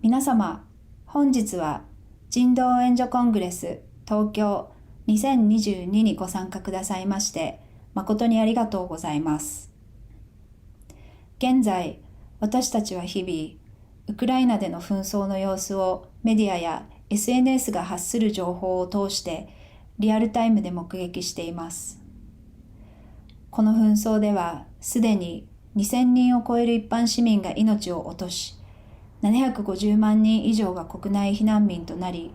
皆様、本日は人道援助コングレス東京2022にご参加くださいまして誠にありがとうございます。現在、私たちは日々、ウクライナでの紛争の様子をメディアや SNS が発する情報を通してリアルタイムで目撃しています。この紛争ではすでに2000人を超える一般市民が命を落とし、750万人以上が国内避難民となり、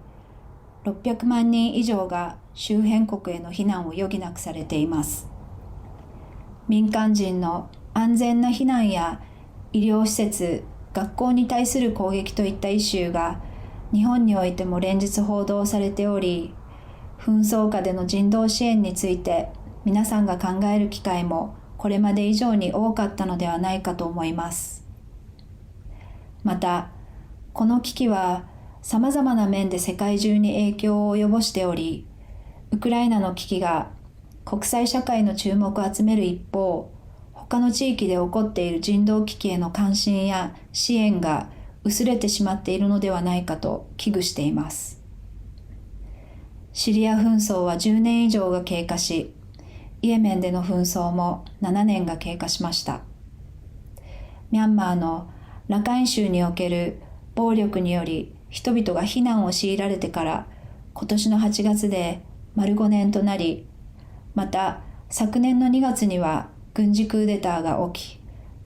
600万人以上が周辺国への避難を余儀なくされています。民間人の安全な避難や医療施設、学校に対する攻撃といったイシューが日本においても連日報道されており、紛争下での人道支援について皆さんが考える機会もこれまで以上に多かったのではないかと思います。また、この危機はさまざまな面で世界中に影響を及ぼしており、ウクライナの危機が国際社会の注目を集める一方、他の地域で起こっている人道危機への関心や支援が薄れてしまっているのではないかと危惧しています。シリア紛争は10年以上が経過し、イエメンでの紛争も7年が経過しました。ミャンマーのラカイン州における暴力により人々が避難を強いられてから今年の8月で丸5年となり、また昨年の2月には軍事クーデターが起き、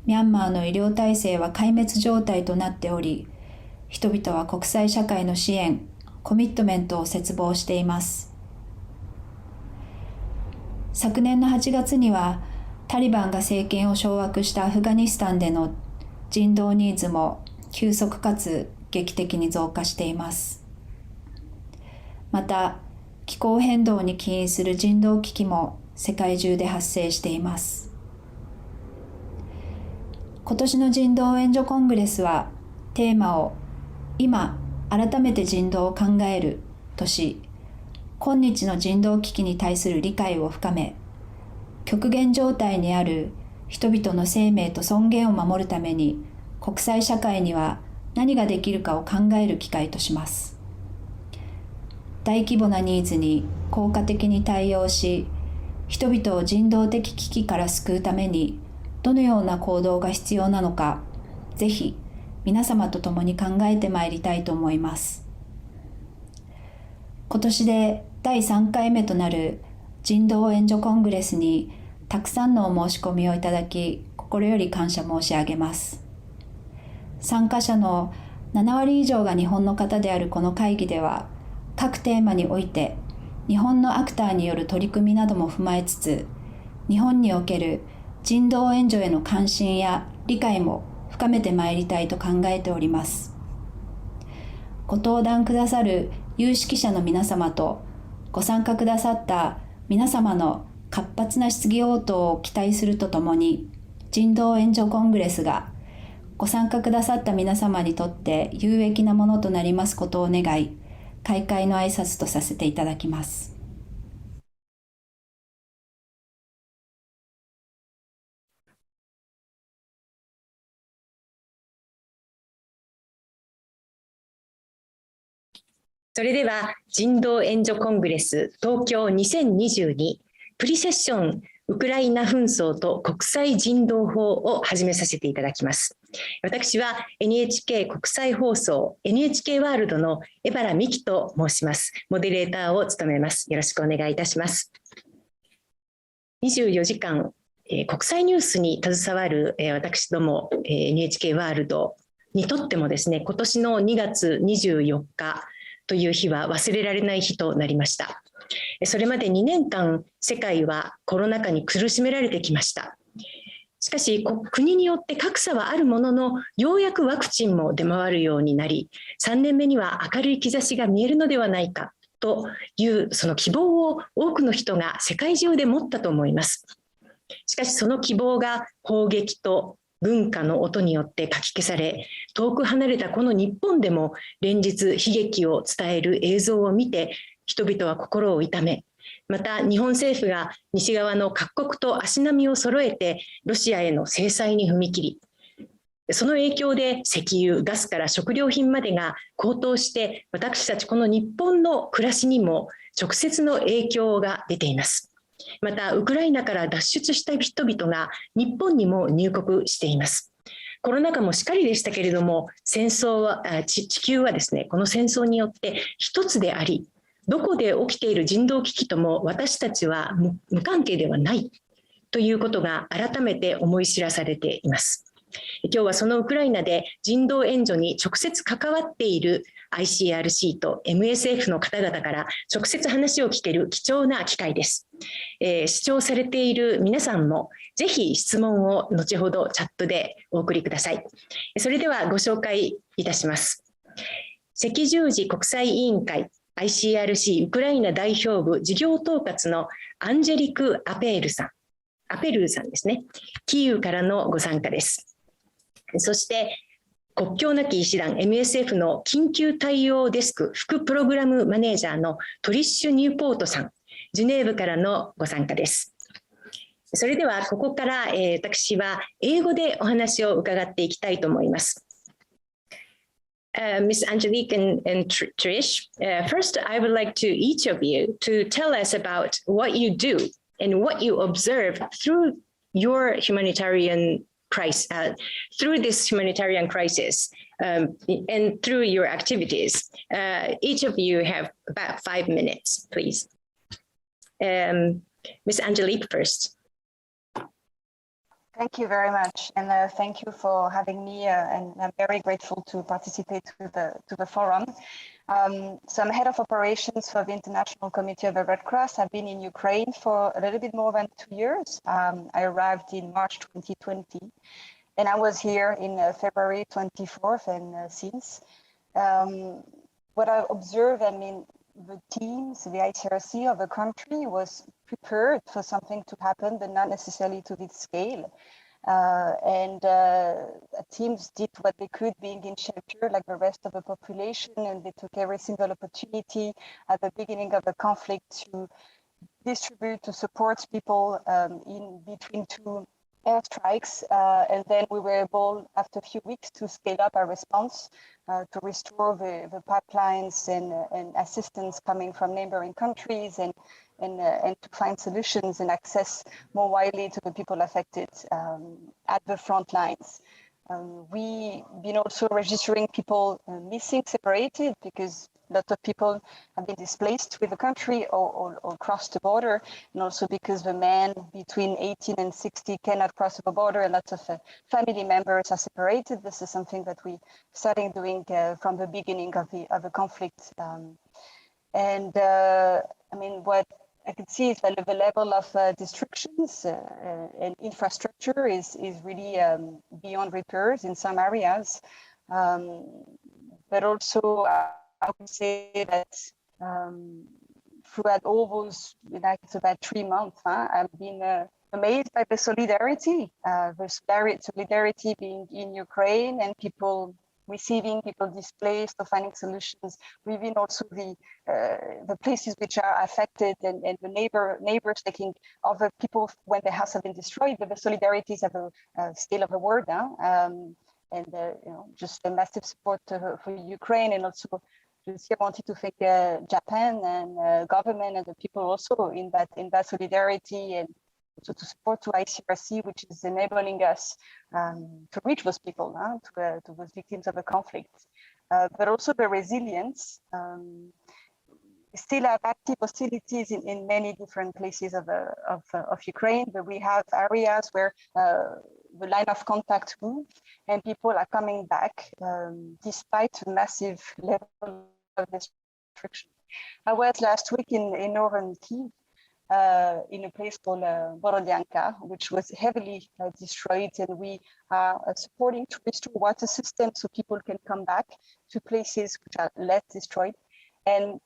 ミャンマーの医療体制は壊滅状態となっており、人々は国際社会の支援、コミットメントを切望しています。昨年の8月にはタリバンが政権を掌握したアフガニスタンでの人道ニーズも急速かつ劇的に増加しています。また、気候変動に起因する人道危機も世界中で発生しています。今年の人道援助コングレスはテーマを今改めて人道を考えるとし、今日の人道危機に対する理解を深め、極限状態にある人々の生命と尊厳を守るために国際社会には何ができるかを考える機会とします。大規模なニーズに効果的に対応し、人々を人道的危機から救うためにどのような行動が必要なのか、ぜひ皆様と共に考えてまいりたいと思います。今年で第3回目となる人道援助コングレスにたくさんのお申し込みをいただき、心より感謝申し上げます。参加者の7割以上が日本の方であるこの会議では、各テーマにおいて日本のアクターによる取り組みなども踏まえつつ、日本における人道援助への関心や理解も深めてまいりたいと考えております。ご登壇くださる有識者の皆様とご参加くださった皆様の活発な質疑応答を期待するとともに、人道援助コングレスがご参加くださった皆様にとって有益なものとなりますことを願い、開会の挨拶とさせていただきます。それでは人道援助コングレス東京2022プレセッションウクライナ紛争と国際人道法を始めさせていただきます。私は NHK 国際放送 NHK ワールドの江原美希と申します。モデレーターを務めます。よろしくお願いいたします。24時間国際ニュースに携わる私ども NHK ワールドにとってもですね、今年の2月24日という日は忘れられない日となりました。それまで2年間世界はコロナ禍に苦しめられてきました。しかし国によって格差はあるものの、ようやくワクチンも出回るようになり、3年目には明るい兆しが見えるのではないかというその希望を多くの人が世界中で持ったと思います。しかしその希望が砲撃と文化の音によってかき消され、遠く離れたこの日本でも連日悲劇を伝える映像を見て人々は心を痛め、また日本政府が西側の各国と足並みを揃えてロシアへの制裁に踏み切り、その影響で石油、ガスから食料品までが高騰して、私たちこの日本の暮らしにも直接の影響が出ています。また、ウクライナから脱出した人々が日本にも入国しています。コロナ禍もしかりでしたけれども、地球はですね、この戦争によって一つであり、どこで起きている人道危機とも私たちは無関係ではないということが改めて思い知らされています。今日はそのウクライナで人道援助に直接関わっている ICRC と MSF の方々から直接話を聞ける貴重な機会です。視聴されている皆さんもぜひ質問を後ほどチャットでお送りください。それではご紹介いたします。赤十字国際委員会 ICRC ウクライナ代表部事業統括のアンジェリク・アペルーさんですね。キーウからのご参加です。そして国境なき医師団 MSF の緊急対応デスク副プログラムマネージャーのトリッシュ・ニューポートさん、ジュネーブからのご参加です。それではここから、私は英語でお話を伺っていきたいと思います。Miss Angélique and Trish, first I would like to each of you to tell us about what you do and what you observe through your humanitarian crisis, through this humanitarian crisis, and through your activities. Each of you have about 5 minutes, please. Miss Angélique first. Thank you very much, and thank you for having me. And I'm very grateful to participate to the forum. So I'm head of operations for the International Committee of the Red Cross. I've been in Ukraine for a little bit more than 2 years. I arrived in March 2020, and I was here in February 24th and since. What I observed, I mean, the teams, the ICRC of the country was prepared for something to happen, but not necessarily to this scale. Teams did what they could, being in shelter like the rest of the population, and they took every single opportunity at the beginning of the conflict to distribute, to support people in between two airstrikes. And then we were able, after a few weeks, to scale up our response to restore the pipelines and assistance coming from neighboring countries, and to find solutions and access more widely to the people affected at the front lines. We've been also registering people missing, separated, because lots of people have been displaced with the country or crossed the border, and also because the men between 18 and 60 cannot cross the border, and lots of family members are separated. This is something that we started doing from the beginning of the conflict. I mean, what I can see is that the level of destructions and infrastructure is really beyond repairs in some areas. But also, I would say that throughout all those, like it's about 3 months, I've been amazed by the solidarity being in Ukraine, and people receiving people displaced or finding solutions within also the places which are affected, and the neighbors taking other people when their house have been destroyed. But the solidarities of the scale of the world, just a massive support for Ukraine. And also just I wanted to thank Japan and government and the people also in that solidarity, and also to support to ICRC, which is enabling us to reach those people, to those victims of the conflict. But also the resilience. We still have active hostilities in many different places of Ukraine, but we have areas where the line of contact moved, and people are coming back despite a massive level of destruction. I was last week in northern Kyiv, in a place called Borodyanka, which was heavily destroyed, and we are supporting to restore water systems so people can come back to places which are less destroyed. And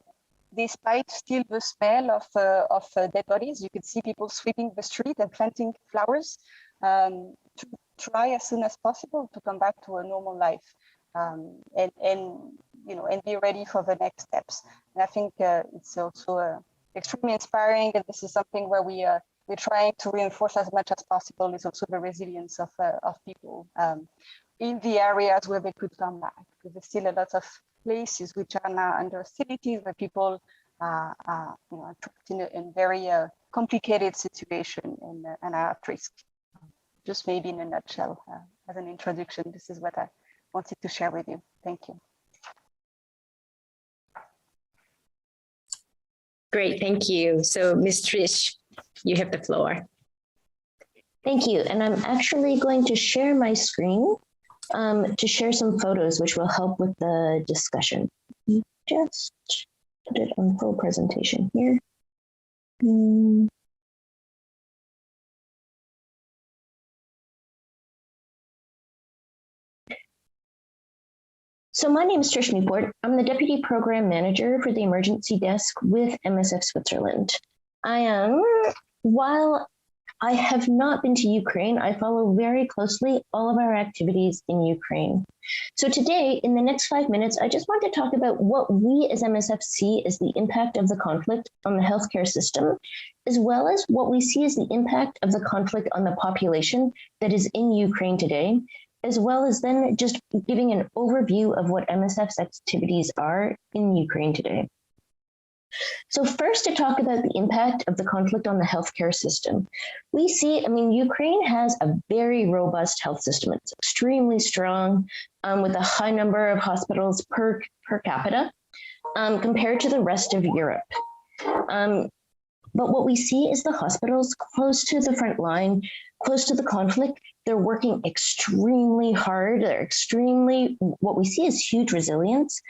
despite still the smell of dead bodies, you could see people sweeping the street and planting flowers to try as soon as possible to come back to a normal life, and be ready for the next steps. And I think it's also extremely inspiring, and this is something where we're trying to reinforce as much as possible, is also the resilience of people. in the areas where they could come back. Because there's still a lot of places which are now under hostilities, where people are trapped in a very complicated situation and are at risk. Just maybe in a nutshell, as an introduction, this is what I wanted to share with you. Thank you. Great, thank you. So Ms. Trish, you have the floor. Thank you. And I'm actually going to share my screen to share some photos which will help with the discussion. Just put it on full presentation here. So my name is Trish Newport. I'm the Deputy Program Manager for the Emergency Desk with MSF Switzerland. While I have not been to Ukraine, I follow very closely all of our activities in Ukraine. So today, in the next 5 minutes, I just want to talk about what we as MSF see as the impact of the conflict on the healthcare system, as well as what we see as the impact of the conflict on the population that is in Ukraine today, as well as then just giving an overview of what MSF's activities are in Ukraine today. So first, to talk about the impact of the conflict on the healthcare system. We see, Ukraine has a very robust health system. It's extremely strong, with a high number of hospitals per capita compared to the rest of Europe. But what we see is the hospitals close to the front line, close to the conflict, they're working extremely hard. What we see is huge resilience,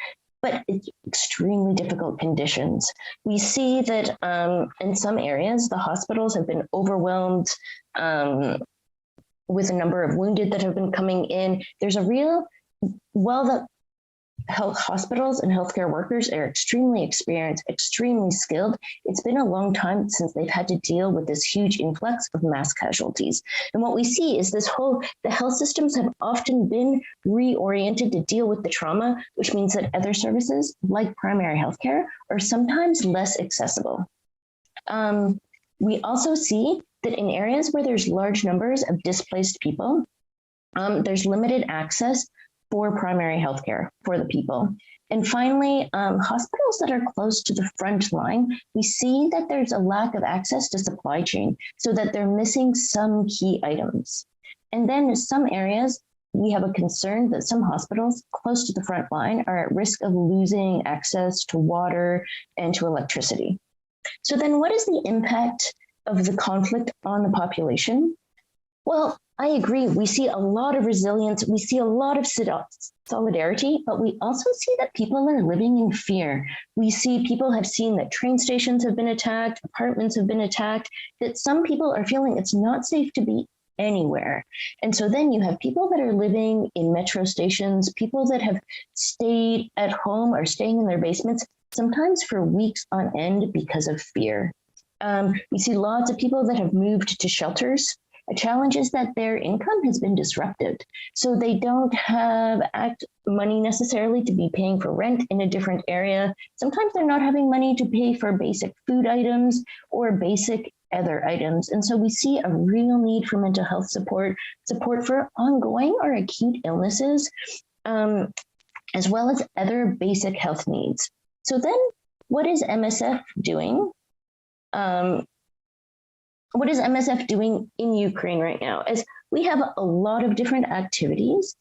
but it's extremely difficult conditions. We see that in some areas, the hospitals have been overwhelmed with a number of wounded that have been coming in. There's a real, the health hospitals and healthcare workers are extremely experienced, extremely skilled. It's been a long time since they've had to deal with this huge influx of mass casualties. And what we see is the health systems have often been reoriented to deal with the trauma, which means that other services like primary healthcare are sometimes less accessible. We also see that in areas where there's large numbers of displaced people, there's limited access for primary healthcare for the people. And finally, hospitals that are close to the front line, we see that there's a lack of access to supply chain so that they're missing some key items. And then in some areas, we have a concern that some hospitals close to the front line are at risk of losing access to water and to electricity. So then what is the impact of the conflict on the population? Well, I agree. We see a lot of resilience. We see a lot of solidarity, but we also see that people are living in fear. We see people have seen that train stations have been attacked, apartments have been attacked, that some people are feeling it's not safe to be anywhere. And so then you have people that are living in metro stations, people that have stayed at home or staying in their basements, sometimes for weeks on end because of fear. We see lots of people that have moved to shelters. A challenge is that their income has been disrupted. So they don't have money necessarily to be paying for rent in a different area. Sometimes they're not having money to pay for basic food items or basic other items. And so we see a real need for mental health support for ongoing or acute illnesses, as well as other basic health needs. So then what is MSF doing? What is MSF doing in Ukraine right now? As we have a lot of different activities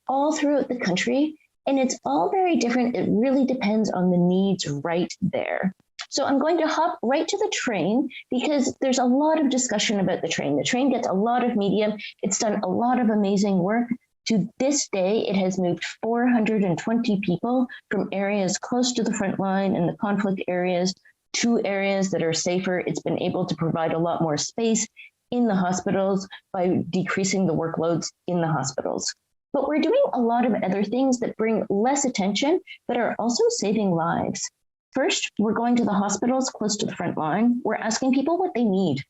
all throughout the country, and it's all very different. It really depends on the needs right there. So I'm going to hop right to the train because there's a lot of discussion about the train. The train gets a lot of media. It's done a lot of amazing work. To this day, it has moved 420 people from areas close to the front line and the conflict areas to areas that are safer. It's been able to provide a lot more space in the hospitals by decreasing the workloads in the hospitals. But we're doing a lot of other things that bring less attention, but are also saving lives. First, we're going to the hospitals close to the front line. We're asking people what they need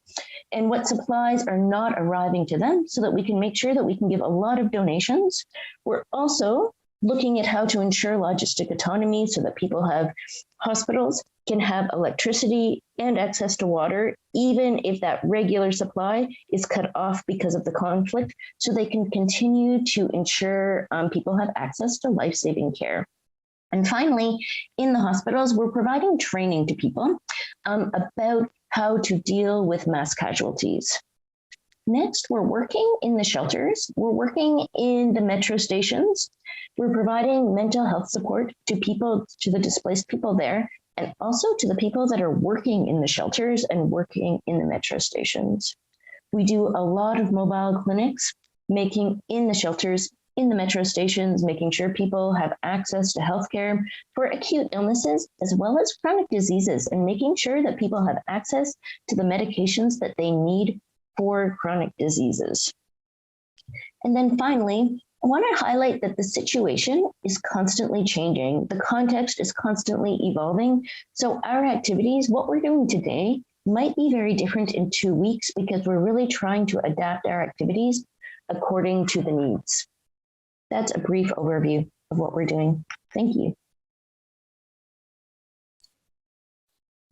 and what supplies are not arriving to them so that we can make sure that we can give a lot of donations. We're also looking at how to ensure logistic autonomy so that people have hospitals can have electricity and access to water, even if that regular supply is cut off because of the conflict, so they can continue to ensure people have access to life-saving care. And finally, in the hospitals, we're providing training to people about how to deal with mass casualties. Next, we're working in the shelters. We're working in the metro stations. We're providing mental health support to people, to the displaced people there, and also to the people that are working in the shelters and working in the metro stations. We do a lot of mobile clinics, making in the shelters, in the metro stations, making sure people have access to healthcare for acute illnesses as well as chronic diseases, and making sure that people have access to the medications that they need for chronic diseases. And then finally, I want to highlight that the situation is constantly changing. The context is constantly evolving. So our activities, what we're doing today, might be very different in 2 weeks because we're really trying to adapt our activities according to the needs. That's a brief overview of what we're doing. Thank you.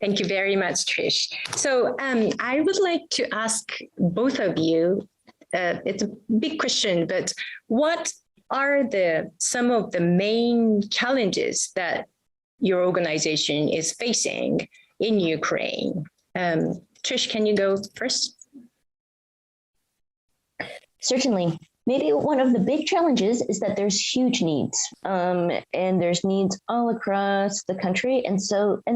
Thank you very much, Trish. So I would like to ask both of you, it's a big question, but what are some of the main challenges that your organization is facing in Ukraine? Trish, can you go first? Certainly. Maybe one of the big challenges is that there's huge needs, and there's needs all across the country. And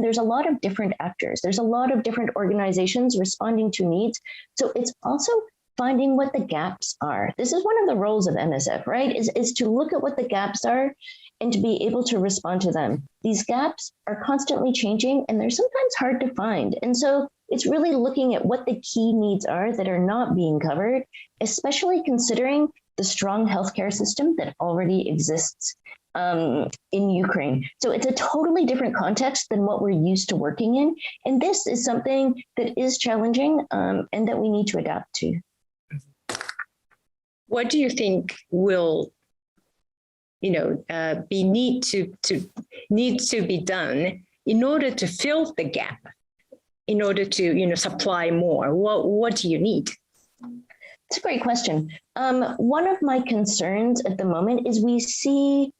there's a lot of different actors. There's a lot of different organizations responding to needs. So it's also finding what the gaps are. This is one of the roles of MSF, right? Is to look at what the gaps are and to be able to respond to them. These gaps are constantly changing and they're sometimes hard to find. And so it's really looking at what the key needs are that are not being covered, especially considering the strong healthcare system that already exists in Ukraine. So it's a totally different context than what we're used to working in. And this is something that is challenging and that we need to adapt to. What do you think will need to be done in order to fill the gap, in order to supply more? What do you need? It's a great question. One of my concerns at the moment is we see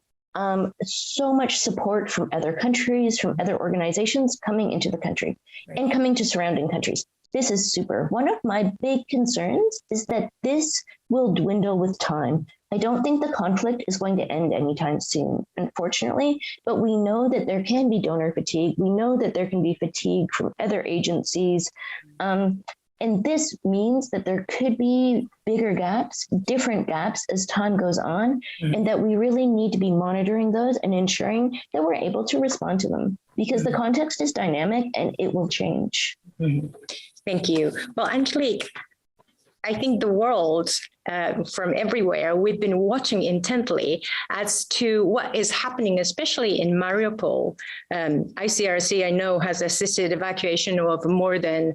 so much support from other countries, from other organizations coming into the country and coming to surrounding countries. This is super. One of my big concerns is that this will dwindle with time. I don't think the conflict is going to end anytime soon, unfortunately, but we know that there can be donor fatigue. We know that there can be fatigue from other agencies. And this means that there could be bigger gaps, different gaps as time goes on, and that we really need to be monitoring those and ensuring that we're able to respond to them because the context is dynamic and it will change. Thank you. Well, Angélique, I think the world from everywhere, we've been watching intently as to what is happening, especially in Mariupol. ICRC, I know, has assisted evacuation of more than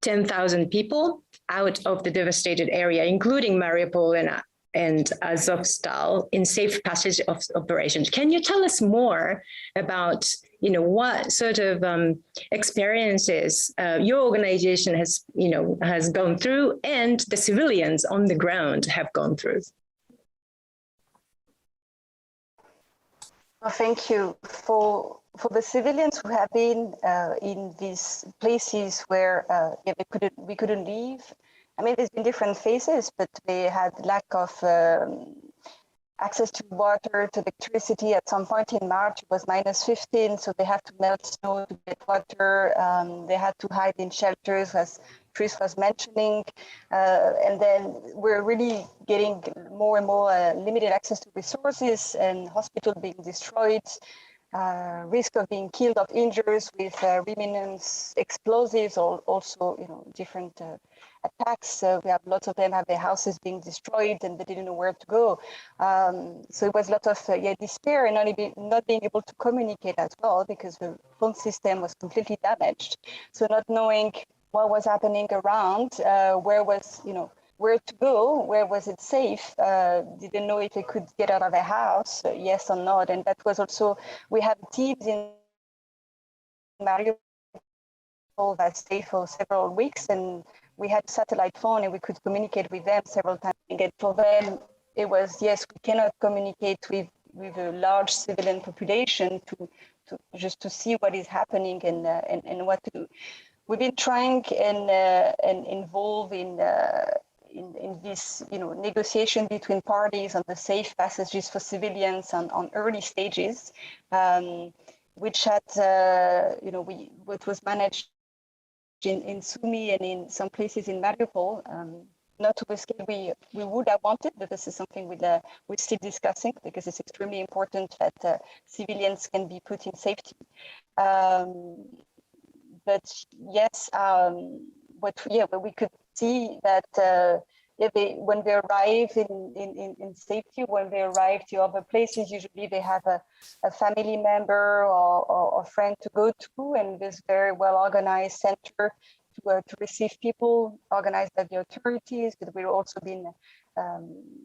10,000 people out of the devastated area, including Mariupol and Azovstal, in safe passage of operations. Can you tell us more about, what sort of experiences your organization has gone through and the civilians on the ground have gone through? Well, thank you. For the civilians who have been in these places where we couldn't leave, I mean, there's been different phases, but they had lack of access to water, to electricity. At some point in March, it was -15, so they had to melt snow to get water. They had to hide in shelters, as Trish was mentioning. And then we're really getting more and more limited access to resources and hospitals being destroyed. Risk of being killed, of injuries with remnants, explosives, or also different attacks. We have lots of them have their houses being destroyed and they didn't know where to go. So it was a lot of despair and not being able to communicate as well because the phone system was completely damaged. So not knowing what was happening around, where to go, where was it safe, didn't know if they could get out of their house, yes or not. And that was also, we had teams in Mariupol that stayed for several weeks, and we had a satellite phone and we could communicate with them several times. And for them, it was, yes, we cannot communicate with a large civilian population to just to see what is happening and what to do. We've been trying and involved in this, negotiation between parties on the safe passages for civilians on early stages, which had, what was managed in Sumy and in some places in Mariupol. Not to the scale we would have wanted, but this is something we're still discussing because it's extremely important that civilians can be put in safety. But yes, what we could see that when they arrive in safety, when they arrive to other places, usually they have a family member or friend to go to, and this very well organized center to receive people organized by the authorities. But we've also been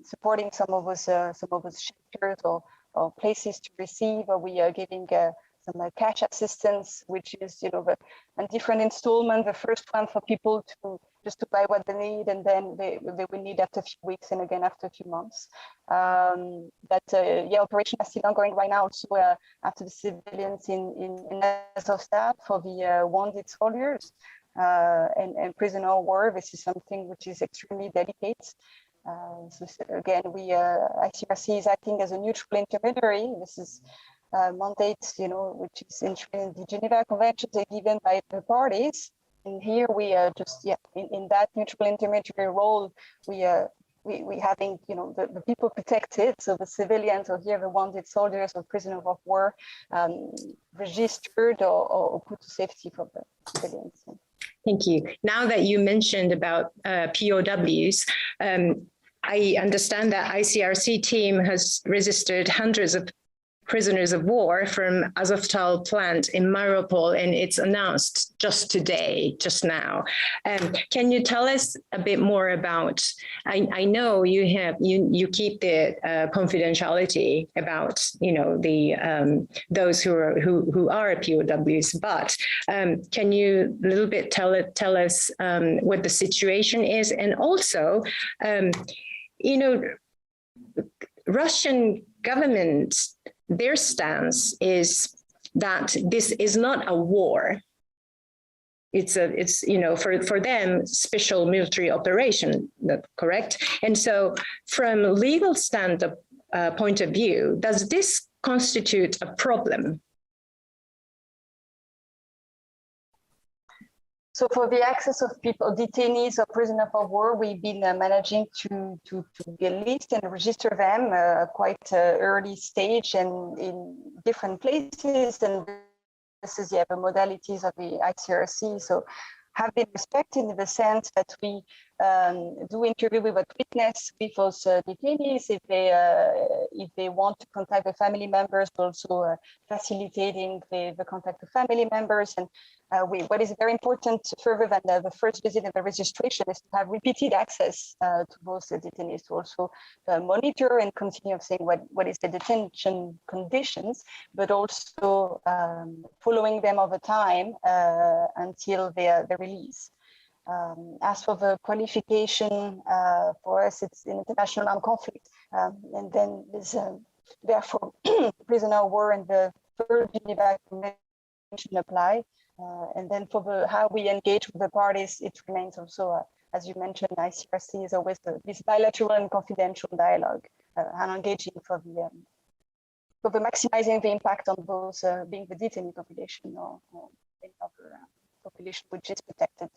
supporting some of those shelters or places to receive, or we are giving some cash assistance, which is a different installment. The first one for people to buy what they need, and then they will need after a few weeks and again after a few months. Operation is still ongoing right now. Also, after the civilians in Azovstal for the wounded soldiers and prisoner of war, this is something which is extremely delicate. So again, ICRC is acting as a neutral intermediary. This is mandate, which is in the Geneva Conventions given by the parties. And here we are just, in that neutral intermediary role, we having, the people protected, so the civilians or here the wounded soldiers or prisoners of war registered or put to safety for the civilians. Thank you. Now that you mentioned about POWs, I understand that ICRC team has registered hundreds of prisoners of war from Azovstal plant in Mariupol, and it's announced just now. Can you tell us a bit more about? I know you keep the confidentiality about the those who are POWs, but can you a little bit tell us what the situation is, and also Russian government. Their stance is that this is not a war. It's for them special military operation, correct? And so, from legal point of view, does this constitute a problem? So for the access of people, detainees or prisoners of war, we've been managing to list and register them quite early stage and in different places. And this is the modalities of the ICRC. So have been respected in the sense that we do interview with a witness with those detainees if they want to contact the family members, also facilitating the contact of family members. And what is very important further than the first visit and the registration is to have repeated access to those detainees to also monitor and continue saying what is the detention conditions, but also following them over time until their release. As for the qualification, for us, it's an international armed conflict. And then there's therefore prisoner of war and the third Geneva Convention apply. And then for how we engage with the parties, it remains also, as you mentioned, ICRC is always this bilateral and confidential dialogue and engaging for the maximizing the impact on those being the detainee population or any other population which is protected.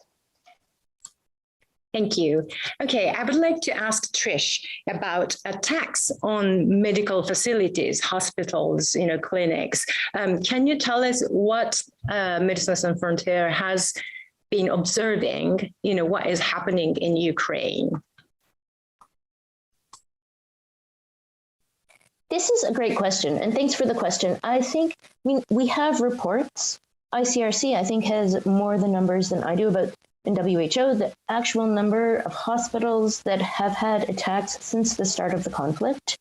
Thank you. Okay, I would like to ask Trish about attacks on medical facilities, hospitals, clinics. Can you tell us what Médecins Sans Frontières has been observing, what is happening in Ukraine? This is a great question, and thanks for the question. We have reports. ICRC, I think, has more the numbers than I do about in WHO, the actual number of hospitals that have had attacks since the start of the conflict.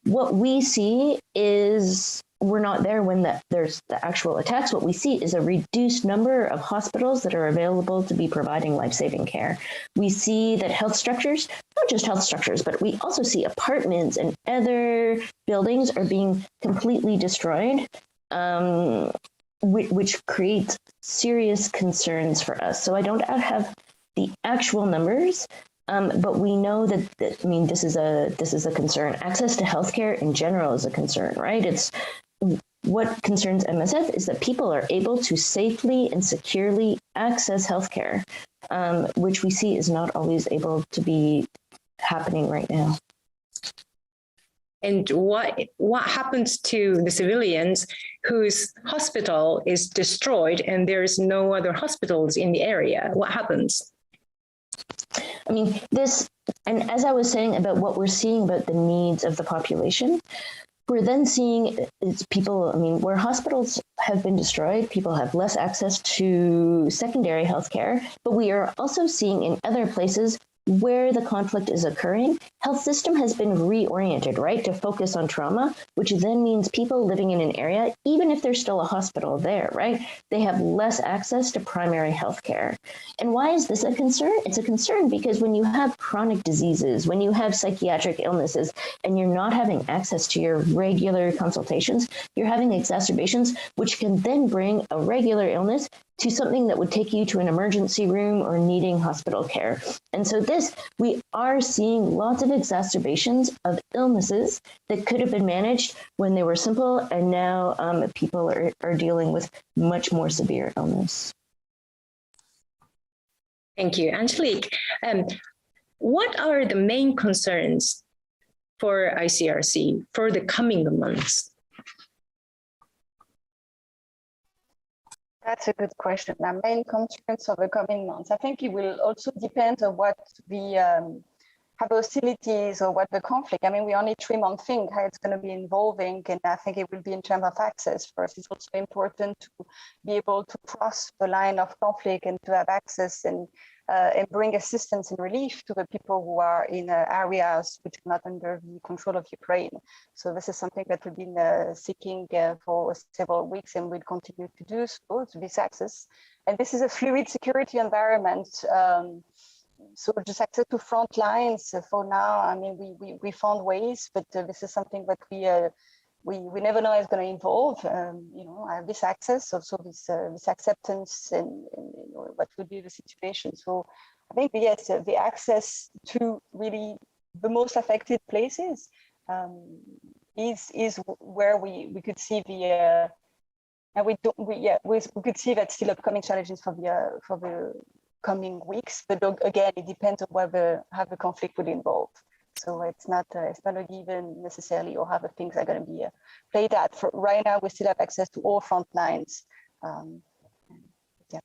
What we see is we're not there when there's the actual attacks. What we see is a reduced number of hospitals that are available to be providing life-saving care. We see that health structures, not just health structures, but we also see apartments and other buildings are being completely destroyed, which creates serious concerns for us. So I don't have the actual numbers, but we know that this is a concern. Access to healthcare in general is a concern, right? It's what concerns MSF is that people are able to safely and securely access healthcare, which we see is not always able to be happening right now. And what happens to the civilians whose hospital is destroyed and there's no other hospitals in the area? What happens? I mean, this, and as I was saying about what we're seeing about the needs of the population, we're then seeing it's people, I mean, where hospitals have been destroyed, people have less access to secondary healthcare, but we are also seeing in other places where the conflict is occurring, health system has been reoriented, right, to focus on trauma, which then means people living in an area, even if there's still a hospital there, right, they have less access to primary health care. And why is this a concern? It's a concern because when you have chronic diseases, when you have psychiatric illnesses, and you're not having access to your regular consultations, you're having exacerbations, which can then bring a regular illness to something that would take you to an emergency room or needing hospital care. And so we are seeing lots of exacerbations of illnesses that could have been managed when they were simple, and now people are dealing with much more severe illness. Thank you. Angélique, what are the main concerns for ICRC for the coming months? That's a good question. Our main concerns of the coming months, I think it will also depend on what the hostilities or what the conflict. I mean, we only 3 months think how it's going to be evolving, and I think it will be in terms of access. For us, it's also important to be able to cross the line of conflict and to have access and bring assistance and relief to the people who are in areas which are not under the control of Ukraine. So this is something that we've been seeking for several weeks, and we'll continue to do so, to this access. And this is a fluid security environment. So just access to front lines for now. I mean, we found ways, but this is something that we never know is going to involve, this access, also this acceptance, and what would be the situation. So I think, yes, the access to really the most affected places is where we could see the, and we could see that still upcoming challenges for the coming weeks. But again, it depends on how the conflict will involve. So it's not a given necessarily, or how the things are going to be played out. For right now, we still have access to all front lines. Yeah.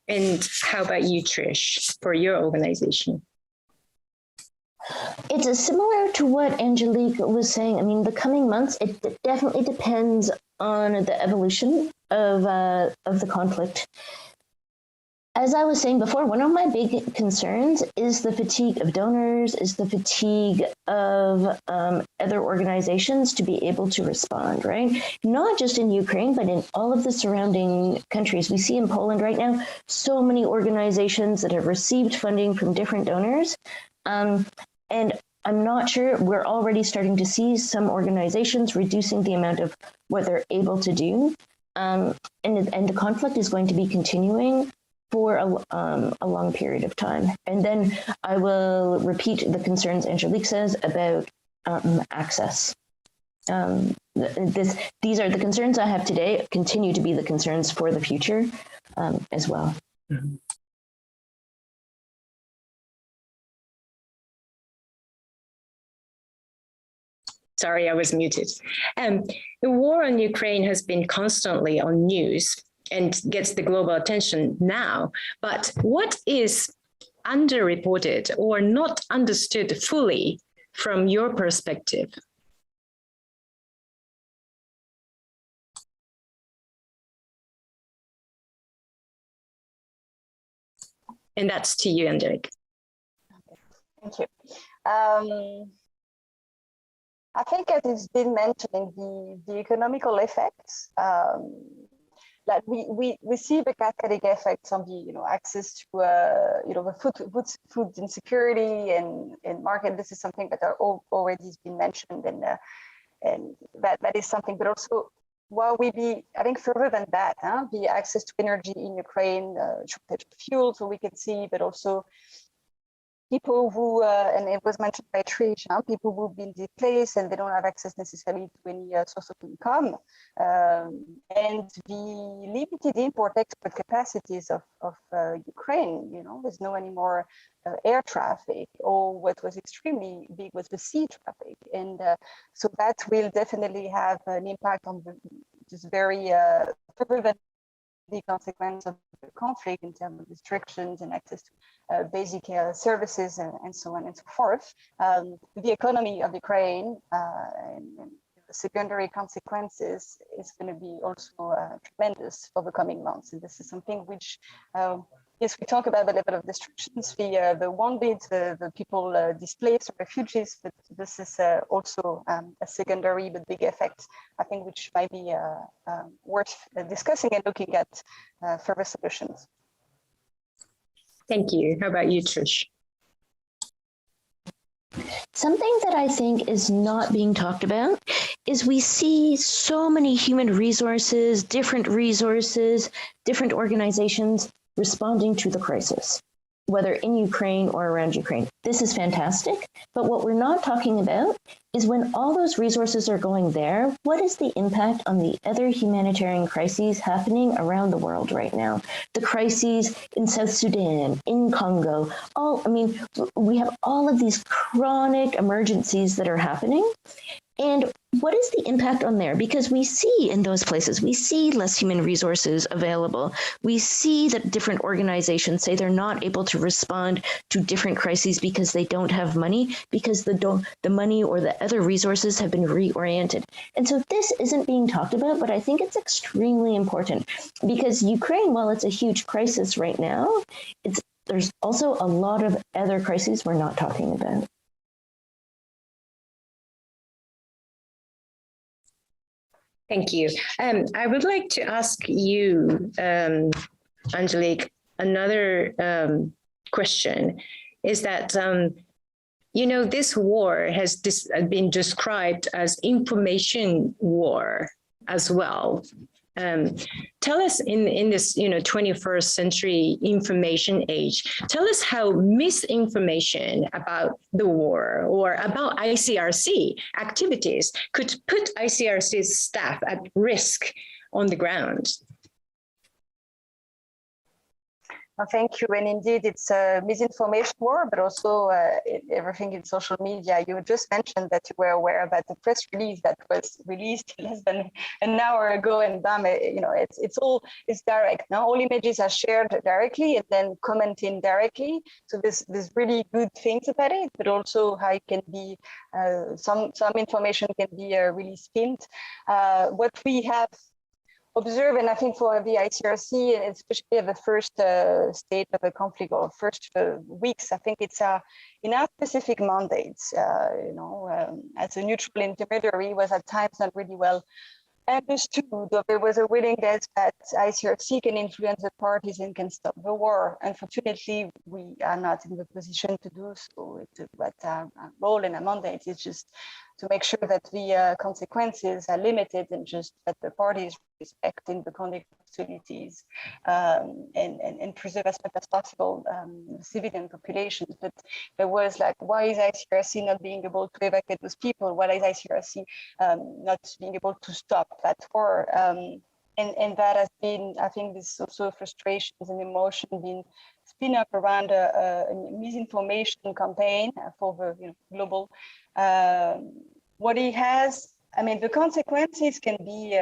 And how about you, Trish, for your organization? It's similar to what Angélique was saying. I mean, the coming months, it definitely depends on the evolution of the conflict. As I was saying before, one of my big concerns is the fatigue of donors, is the fatigue of other organizations to be able to respond, right? Not just in Ukraine, but in all of the surrounding countries. We see in Poland right now so many organizations that have received funding from different donors. And I'm not sure, we're already starting to see some organizations reducing the amount of what they're able to do. And the conflict is going to be continuing for a long period of time. And then I will repeat the concerns Angélique says about access. These are the concerns I have today, continue to be the concerns for the future as well. Mm-hmm. Sorry, I was muted. The war on Ukraine has been constantly on news and gets the global attention now. But what is underreported or not understood fully from your perspective? And that's to you, Angélique. Thank you. I think as it's been mentioned, the economical effects, that we see the cascading effects on the access to the food insecurity and market. This is something that already has been mentioned, and that is something. But also, while we be, I think further than that, the access to energy in Ukraine, shortage of fuel, so we can see, but also people who, and it was mentioned by Trish, people who've been displaced and they don't have access necessarily to any source of income, and the limited import-export capacities of Ukraine. There's no anymore air traffic, or what was extremely big was the sea traffic, and so that will definitely have an impact on this very further than the consequence of the conflict in terms of restrictions and access to basic services and so on and so forth. The economy of Ukraine and the secondary consequences is going to be also tremendous for the coming months. And this is something which, yes, we talk about the level of destructions, the wounded, the people displaced or refugees, but this is also a secondary but big effect, I think, which might be worth discussing and looking at further solutions. Thank you. How about you, Trish? Something that I think is not being talked about is we see so many human resources, different organizations responding to the crisis, whether in Ukraine or around Ukraine. This is fantastic, but what we're not talking about is when all those resources are going there, what is the impact on the other humanitarian crises happening around the world right now? The crises in South Sudan, in Congo, we have all of these chronic emergencies that are happening. And what is the impact on there? Because we see in those places, we see less human resources available. We see that different organizations say they're not able to respond to different crises because they don't have money, because the money or the other resources have been reoriented. And so this isn't being talked about, but I think it's extremely important because Ukraine, while it's a huge crisis right now, there's also a lot of other crises we're not talking about. Thank you. I would like to ask you, Angélique, another question is that, this war has been described as information war as well. Tell us in this 21st century information age, tell us how misinformation about the war or about ICRC activities could put ICRC's staff at risk on the ground. Well, thank you. And indeed, it's a misinformation war, but also everything in social media. You just mentioned that you were aware about the press release that was released less than an hour ago, and it's direct. Now, all images are shared directly and then commented directly. So there's really good things about it, but also how it can be some information can be really spinned. What we have observe, and I think for the ICRC, and especially at the first stage of the conflict or first weeks, I think it's in our specific mandates, as a neutral intermediary was at times not really well understood. There was a willingness that ICRC can influence the parties and can stop the war. Unfortunately, we are not in the position to do so. But our role and our mandate is just to make sure that the consequences are limited and just that the parties respecting the conduct of hostilities and preserve as much as possible civilian populations. But there was why is ICRC not being able to evacuate those people? Why is ICRC not being able to stop that war? And that has been, I think, this also frustrations and emotion being spin up around a misinformation campaign for the global. What it has, the consequences can be,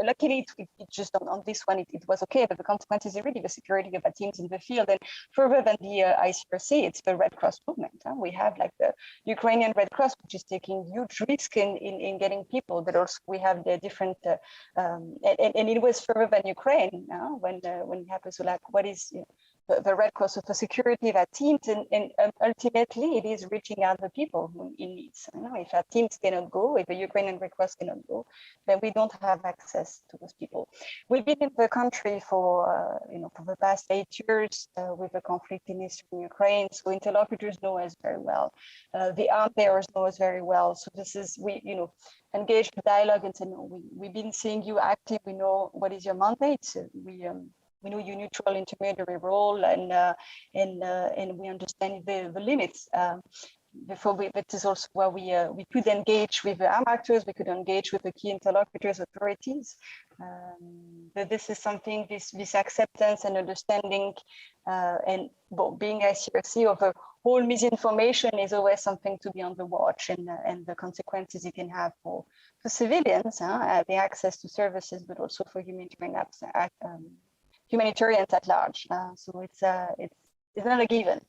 luckily it just on this one, it was okay, but the consequences are really the security of our teams in the field. And further than the ICRC, it's the Red Cross movement. We have the Ukrainian Red Cross, which is taking huge risk in getting people, but also we have the different, and it was further than Ukraine when it happens. So what is, the Red Cross with the security of our teams, and ultimately it is reaching out to people who in needs. You know, if our teams cannot go, if the Ukrainian Red Cross cannot go, then we don't have access to those people. We've been in the country for for the past 8 years with the conflict in eastern Ukraine, so interlocutors know us very well. The armed bearers know us very well. So this is engage the dialogue and say, no, we've been seeing you active. We know what is your mandate. We know your neutral intermediary role, and we understand the limits. That is also where we could engage with the armed actors. We could engage with the key interlocutors, authorities. But this is something, this acceptance and understanding, and being ICRC of the whole misinformation is always something to be on the watch, and the consequences it can have for civilians, the access to services, but also for humanitarians at large. So it's not a given.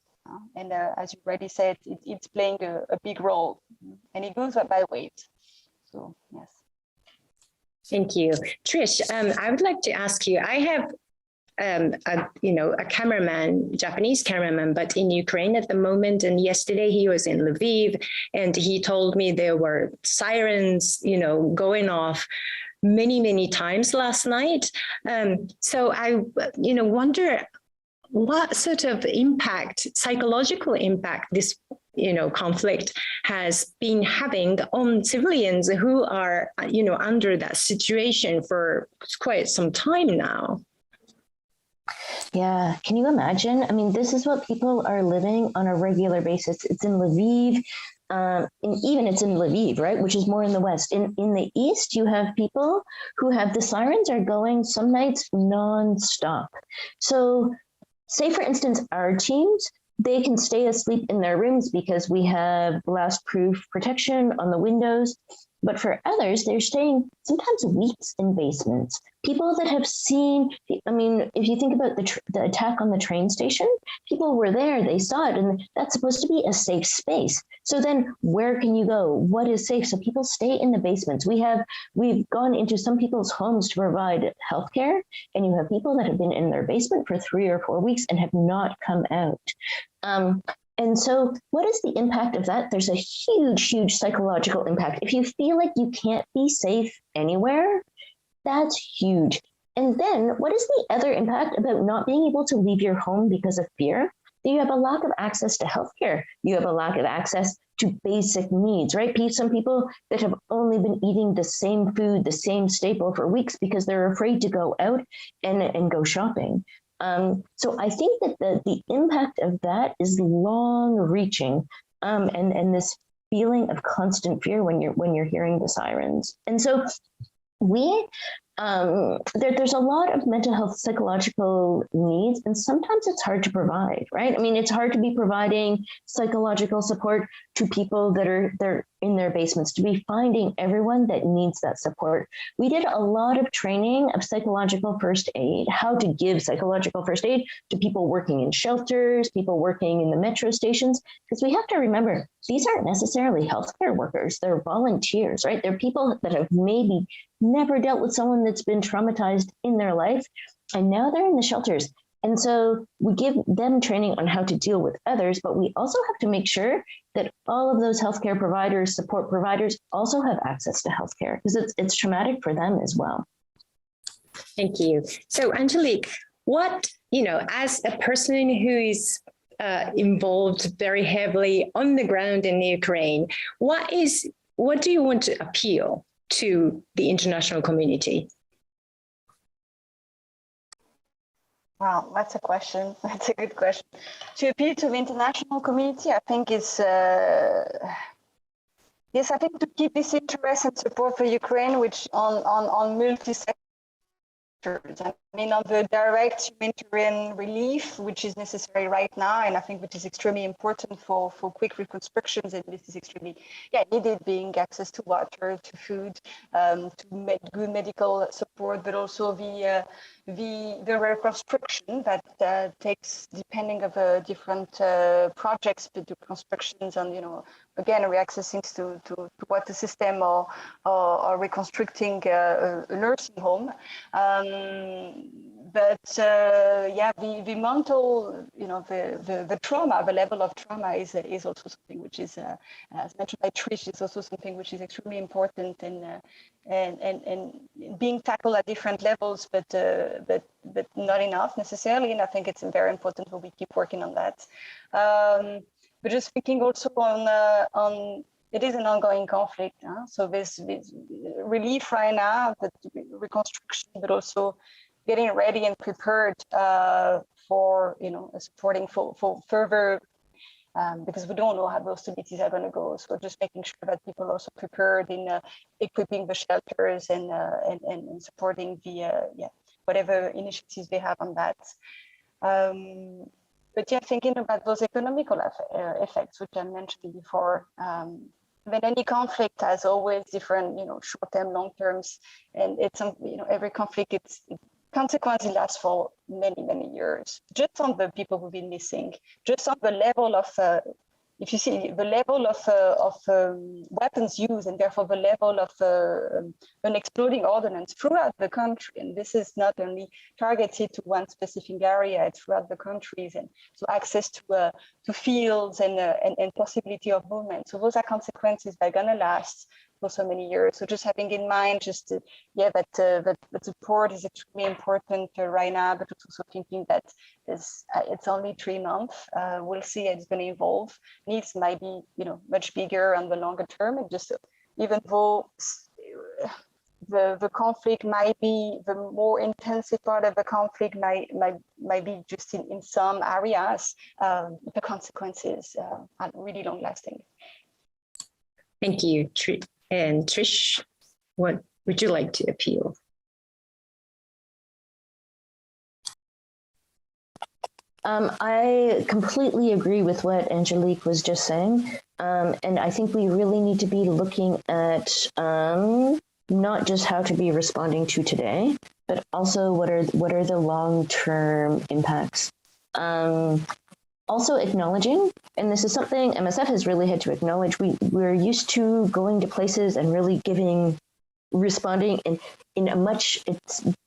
And as you already said, it's playing a big role, and it goes by weight. So yes. Thank you, Trish. I would like to ask you. I have a cameraman, Japanese cameraman, but in Ukraine at the moment. And yesterday he was in Lviv, and he told me there were sirens, going off many times last night. So I, wonder what sort of impact, psychological impact, this conflict has been having on civilians who are, under that situation for quite some time now. Yeah, can you imagine? I mean, this is what people are living on a regular basis. It's in Lviv, and even it's in Lviv, right, which is more in the west. In the east, you have people who have the sirens are going some nights nonstop. So say, for instance, our teams, they can stay asleep in their rooms because we have blast-proof protection on the windows. But for others, they're staying sometimes weeks in basements. People that have seen, I mean, if you think about the attack on the train station, people were there, they saw it, and that's supposed to be a safe space. So then where can you go? What is safe? So people stay in the basements. We've gone into some people's homes to provide healthcare, and you have people that have been in their basement for 3 or 4 weeks and have not come out. And so what is the impact of that? There's a huge psychological impact. If you feel like you can't be safe anywhere, that's huge. And then what is the other impact about not being able to leave your home because of fear? You have a lack of access to healthcare. You have a lack of access to basic needs, right? Some people that have only been eating the same food, the same staple for weeks because they're afraid to go out and go shopping. So I think that the impact of that is long-reaching, and this feeling of constant fear when you're hearing the sirens. And so there's a lot of mental health psychological needs, and sometimes it's hard to provide, right? I mean, it's hard to be providing psychological support to people they're in their basements, to be finding everyone that needs that support. We did a lot of training of psychological first aid, how to give psychological first aid to people working in shelters, people working in the metro stations, because we have to remember, these aren't necessarily healthcare workers, they're volunteers, right? They're people that have maybe never dealt with someone that's been traumatized in their life, and now they're in the shelters. And so we give them training on how to deal with others, but we also have to make sure that all of those healthcare providers, support providers, also have access to healthcare, because it's traumatic for them as well. Thank you. So Angélique, what, as a person who is involved very heavily on the ground in Ukraine, what do you want to appeal to the international community? Wow, that's a question. That's a good question. To appeal to the international community, I think is, yes, I think to keep this interest and support for Ukraine, which on multi-sectors. I mean, on the direct humanitarian relief, which is necessary right now, and I think which is extremely important for quick reconstructions, and this is extremely needed, being access to water, to food, to good medical support, but also the reconstruction that takes, depending of different projects, but the constructions and again reaccessing to water system or reconstructing a nursing home. the mental, the trauma, the level of trauma is also something which is, as mentioned by Trish, is also something which is extremely important and being tackled at different levels, but not enough necessarily. And I think it's very important that we keep working on that. But just thinking also on it is an ongoing conflict. So there's relief right now, but reconstruction, but also getting ready and prepared for supporting for further, because we don't know how those activities are going to go. So just making sure that people are also prepared in equipping the shelters and supporting the whatever initiatives they have on that. But yeah, thinking about those economical effects, which I mentioned before. When any conflict has always different, short-term, long-terms, and it's every conflict, its consequences last for many, many years. Just on the people who've been missing, just on the level of, if you see the level of weapons used, and therefore the level of an exploding ordnance throughout the country, and this is not only targeted to one specific area, it's throughout the countries, and so access to fields and possibility of movement. So those are consequences that are gonna last for so many years. So just having in mind, that support is extremely important right now, but also thinking that it's only 3 months. We'll see how it's going to evolve. Needs might be, much bigger on the longer term. And just even though the conflict might be the more intensive part of the conflict might be just in some areas, the consequences are really long lasting. Thank you, Trish. And Trish, what would you like to appeal? I completely agree with what Angélique was just saying. And I think we really need to be looking at not just how to be responding to today, but also what are the long-term impacts. Also acknowledging, and this is something MSF has really had to acknowledge, we're used to going to places and really responding in a much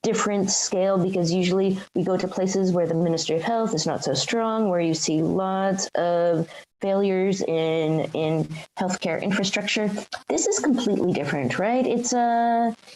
different scale, because usually we go to places where the Ministry of Health is not so strong, where you see lots of failures in healthcare infrastructure. This is completely different, right? It's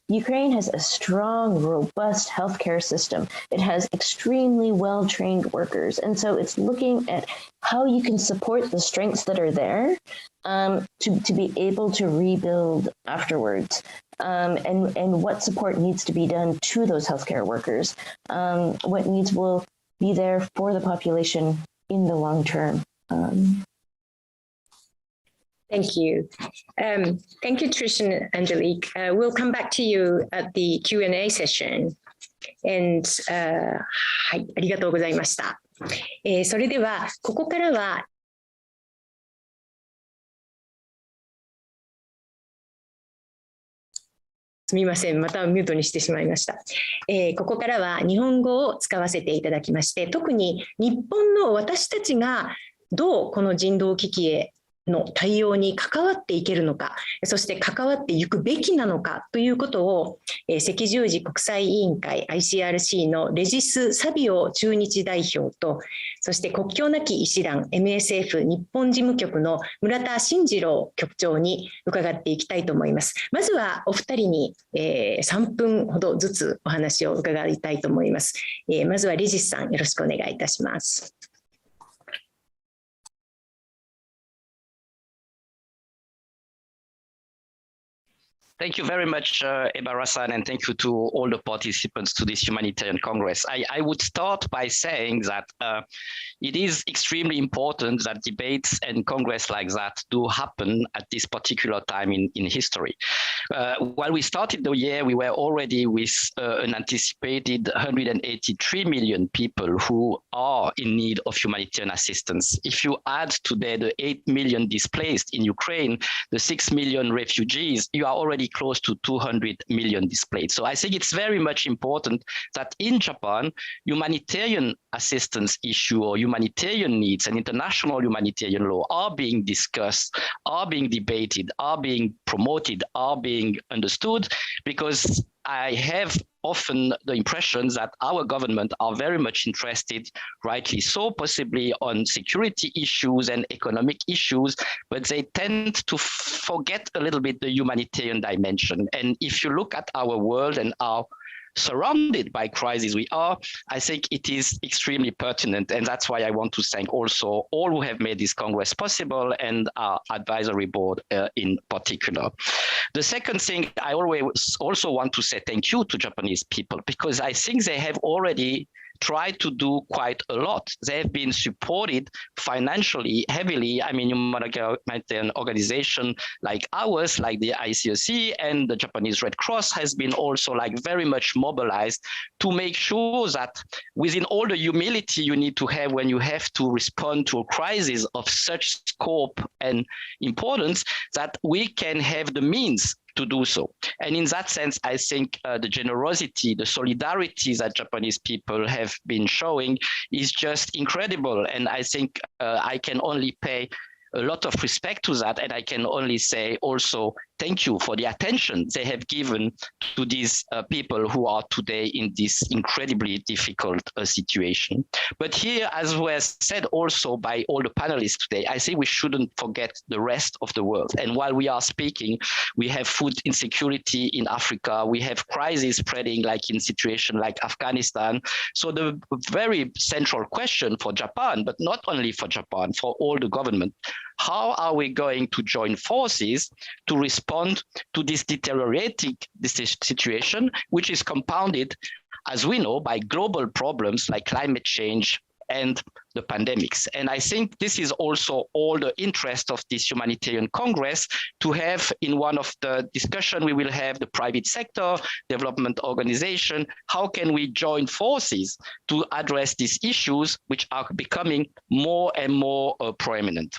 Ukraine has a strong, robust healthcare system. It has extremely well-trained workers. And so it's looking at how you can support the strengths that are there to be able to rebuild afterwards. And what support needs to be done to those healthcare workers, what needs will be there for the population in the long term. Thank you. Thank you, Trish and Angélique. We'll come back to you at the Q&A session. And はい、ありがとうございました。それでは、ここからはすみません、またミュートにしてしまいました。ここからは日本語を使わせていただきまして、特に日本の私たちがどうこの人道危機への対応に関わっていけるのか、そして関わっていくべきなのかということを、赤十字国際委員会 ICRC のレジス・サビオ駐日代表と、そして国境なき医師団 MSF 日本事務局の村田慎二郎局長に伺っていきたいと思います。まずはお二人に、3分ほどずつお話を伺いたいと思います。まずはレジスさん、よろしくお願いいたします。Thank you very much, Ebara-san, and thank you to all the participants to this Humanitarian Congress. I would start by saying that it is extremely important that debates and Congress like that do happen at this particular time in history. While we started the year, we were already with an anticipated 183 million people who are in need of humanitarian assistance. If you add today the 8 million displaced in Ukraine, the 6 million refugees, you are already close to 200 million displaced. So I think it's very much important that in Japan, humanitarian assistance issue or humanitarian needs and international humanitarian law are being discussed, are being debated, are being promoted, are being understood, because I have often the impression that our government are very much interested, rightly so, possibly on security issues and economic issues, but they tend to forget a little bit the humanitarian dimension. And if you look at our world and our surrounded by crises we are, I think it is extremely pertinent. And that's why I want to thank also all who have made this Congress possible and our advisory board in particular. The second thing, I always also want to say thank you to Japanese people, because I think they have already tried to do quite a lot. They have been supported financially heavily. I mean, humanitarian organization like ours, like the ICRC and the Japanese Red Cross has been also like very much mobilized to make sure that within all the humility you need to have when you have to respond to a crisis of such scope and importance, that we can have the means to do so. And in that sense, I think the generosity, the solidarity that Japanese people have been showing is just incredible. And I think I can only pay a lot of respect to that. And I can only say also thank you for the attention they have given to these people who are today in this incredibly difficult situation. But here, as was said also by all the panelists today, I think we shouldn't forget the rest of the world. And while we are speaking, we have food insecurity in Africa, we have crises spreading like in situation like Afghanistan. So the very central question for Japan, but not only for Japan, for all the government, how are we going to join forces to respond to this deteriorating situation, which is compounded, as we know, by global problems like climate change and the pandemics. And I think this is also all the interest of this Humanitarian Congress to have in one of the discussion we will have the private sector, development organization, how can we join forces to address these issues which are becoming more and more prominent.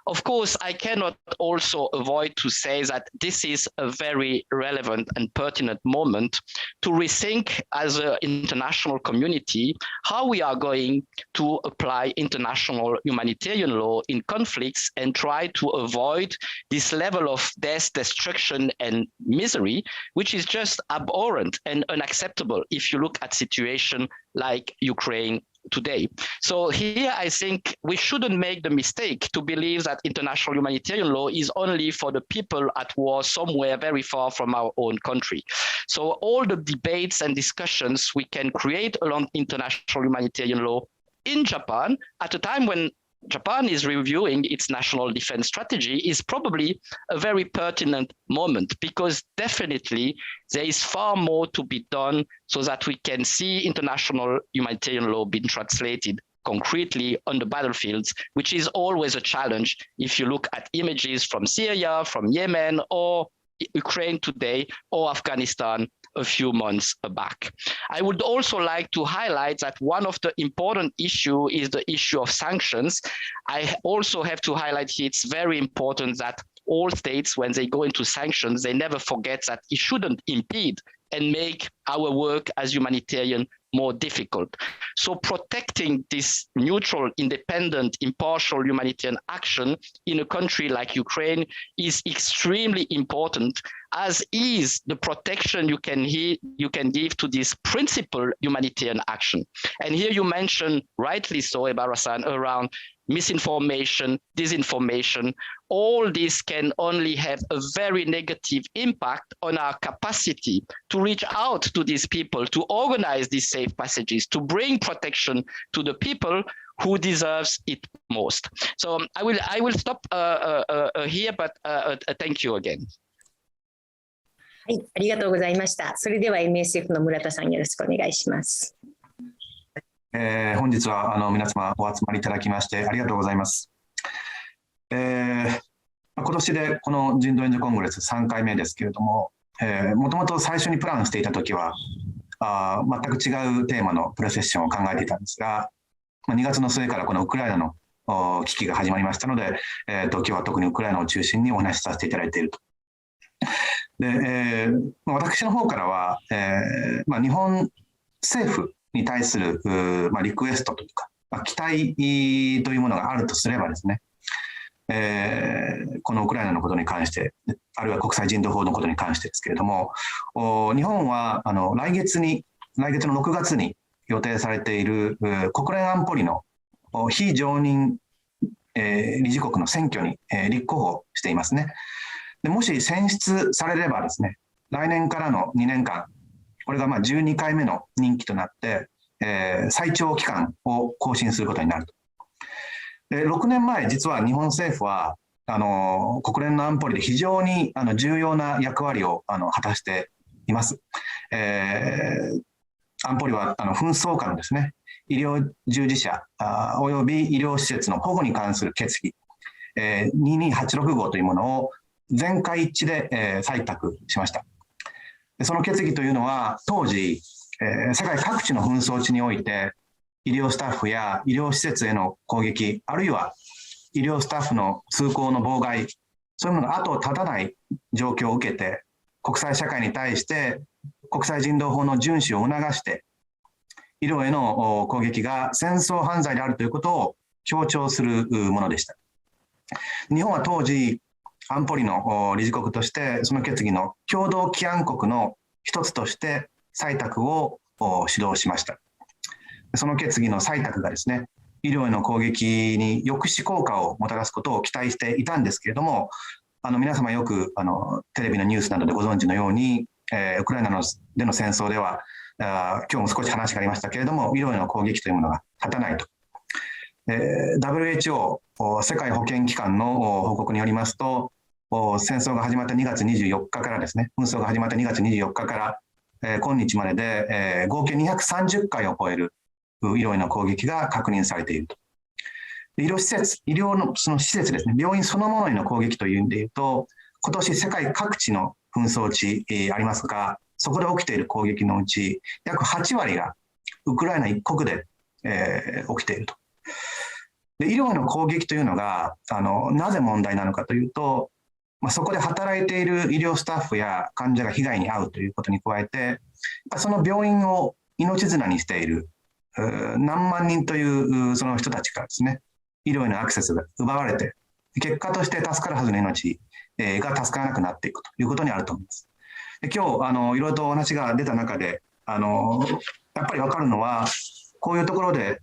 Of course, I cannot also avoid to say that this is a very relevant and pertinent moment to rethink as an international community how we are going to apply international humanitarian law in conflicts and try to avoid this level of death, destruction, and misery, which is just abhorrent and unacceptable if you look at situation like Ukraine today. So here I think we shouldn't make the mistake to believe that international humanitarian law is only for the people at war somewhere very far from our own country. So all the debates and discussions we can create along international humanitarian law in Japan at a time when Japan is reviewing its national defense strategy is probably a very pertinent moment, because definitely there is far more to be done so that we can see international humanitarian law being translated concretely on the battlefields, which is always a challenge if you look at images from Syria, from Yemen, or Ukraine today, or Afghanistan a few months back. I would also like to highlight that one of the important issues is the issue of sanctions. I also have to highlight here it's very important that all states, when they go into sanctions, they never forget that it shouldn't impede and make our work as humanitarian more difficult. So protecting this neutral, independent, impartial humanitarian action in a country like Ukraine is extremely important, as is the protection you can give to this principal humanitarian action. And here you mentioned, rightly so, Ebara-san, around misinformation, disinformation. All this can only have a very negative impact on our capacity to reach out to these people, to organize these safe passages, to bring protection to the people who deserves it most. So I will stop here, but thank you again. はい、ありがとうございました。それでは MSF の村田さんよろしくお願いします。本日は皆様お集まりいただきましてありがとうございます。今年でこの人道援助コングレス3回目ですけれども、もともと最初にプランしていたときは全く違うテーマのプレセッションを考えていたんですが、2月の末からこのウクライナの危機が始まりましたので、今日は特にウクライナを中心にお話しさせていただいていると。で、私の方からは、日本政府に対する、リクエストというか、期待というものがあるとすればですね、このウクライナのことに関して、あるいは国際人道法のことに関してですけれども、日本は来月の6月に予定されている国連安保理の非常任理事国の選挙に立候補していますね。でもし選出されればですね、来年からの2年間、これが12回目の任期となって、最長期間を更新することになると。で6年前、実は日本政府は国連の安保理で非常に重要な役割を果たしています。安保理は紛争下のですね、医療従事者および医療施設の保護に関する決議、2286号というものを全会一致で採択しました。その決議というのは、当時、世界各地の紛争地において、医療スタッフや医療施設への攻撃、あるいは医療スタッフの通行の妨害、そういうものが後を絶たない状況を受けて、国際社会に対して国際人道法の遵守を促して、医療への攻撃が戦争犯罪であるということを強調するものでした。日本は当時、安保理の理事国として、その決議の共同規案国の一つとして採択を主導しました。その決議の採択がですね、医療への攻撃に抑止効果をもたらすことを期待していたんですけれども、皆様よくテレビのニュースなどでご存知のように、ウクライナでの戦争では、今日も少し話がありましたけれども、医療への攻撃というものが立たないと。WHO 世界保健機関の報告によりますと、戦争が始まった2月24日からですね、紛争が始まった2月24日から、今日までで、合計230回を超える医療への攻撃が確認されていると。医療のその施設ですね、病院そのものへの攻撃という意味でいうと、今年世界各地の紛争地、ありますが、そこで起きている攻撃のうち、約8割がウクライナ一国で、起きていると。で、医療への攻撃というのがなぜ問題なのかというと、そこで働いている医療スタッフや患者が被害に遭うということに加えて、その病院を命綱にしている何万人というその人たちからですね、医療へのアクセスが奪われて、結果として助かるはずの命が助からなくなっていくということにあると思います。で今日いろいろとお話が出た中でやっぱり分かるのは、こういうところで、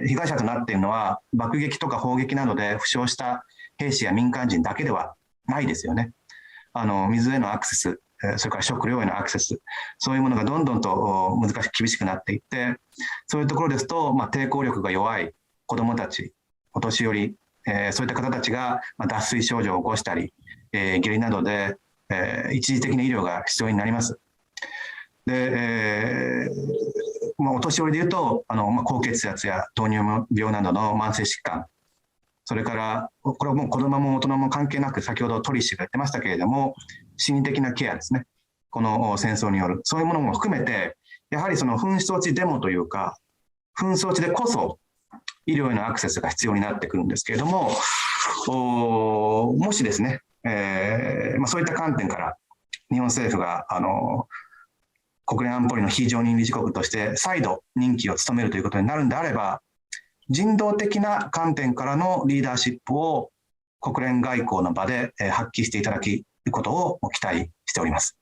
被害者となっているのは爆撃とか砲撃などで負傷した兵士や民間人だけではないですよね。水へのアクセス、それから食料へのアクセス、そういうものがどんどんと厳しくなっていって、そういうところですと、抵抗力が弱い子どもたち、お年寄り、そういった方たちが脱水症状を起こしたり、下痢などで、一時的な医療が必要になります。で、お年寄りでいうと高血圧や糖尿病などの慢性疾患、それからこれはもう子どもも大人も関係なく、先ほどトリッシュが言ってましたけれども、心理的なケアですね、この戦争によるそういうものも含めて、やはりその紛争地デモというか、紛争地でこそ医療へのアクセスが必要になってくるんですけれども、もしですね、そういった観点から日本政府が国連安保理の非常任理事国として再度任期を務めるということになるんであれば、人道的な観点からのリーダーシップを国連外交の場で発揮していただくことを期待しております。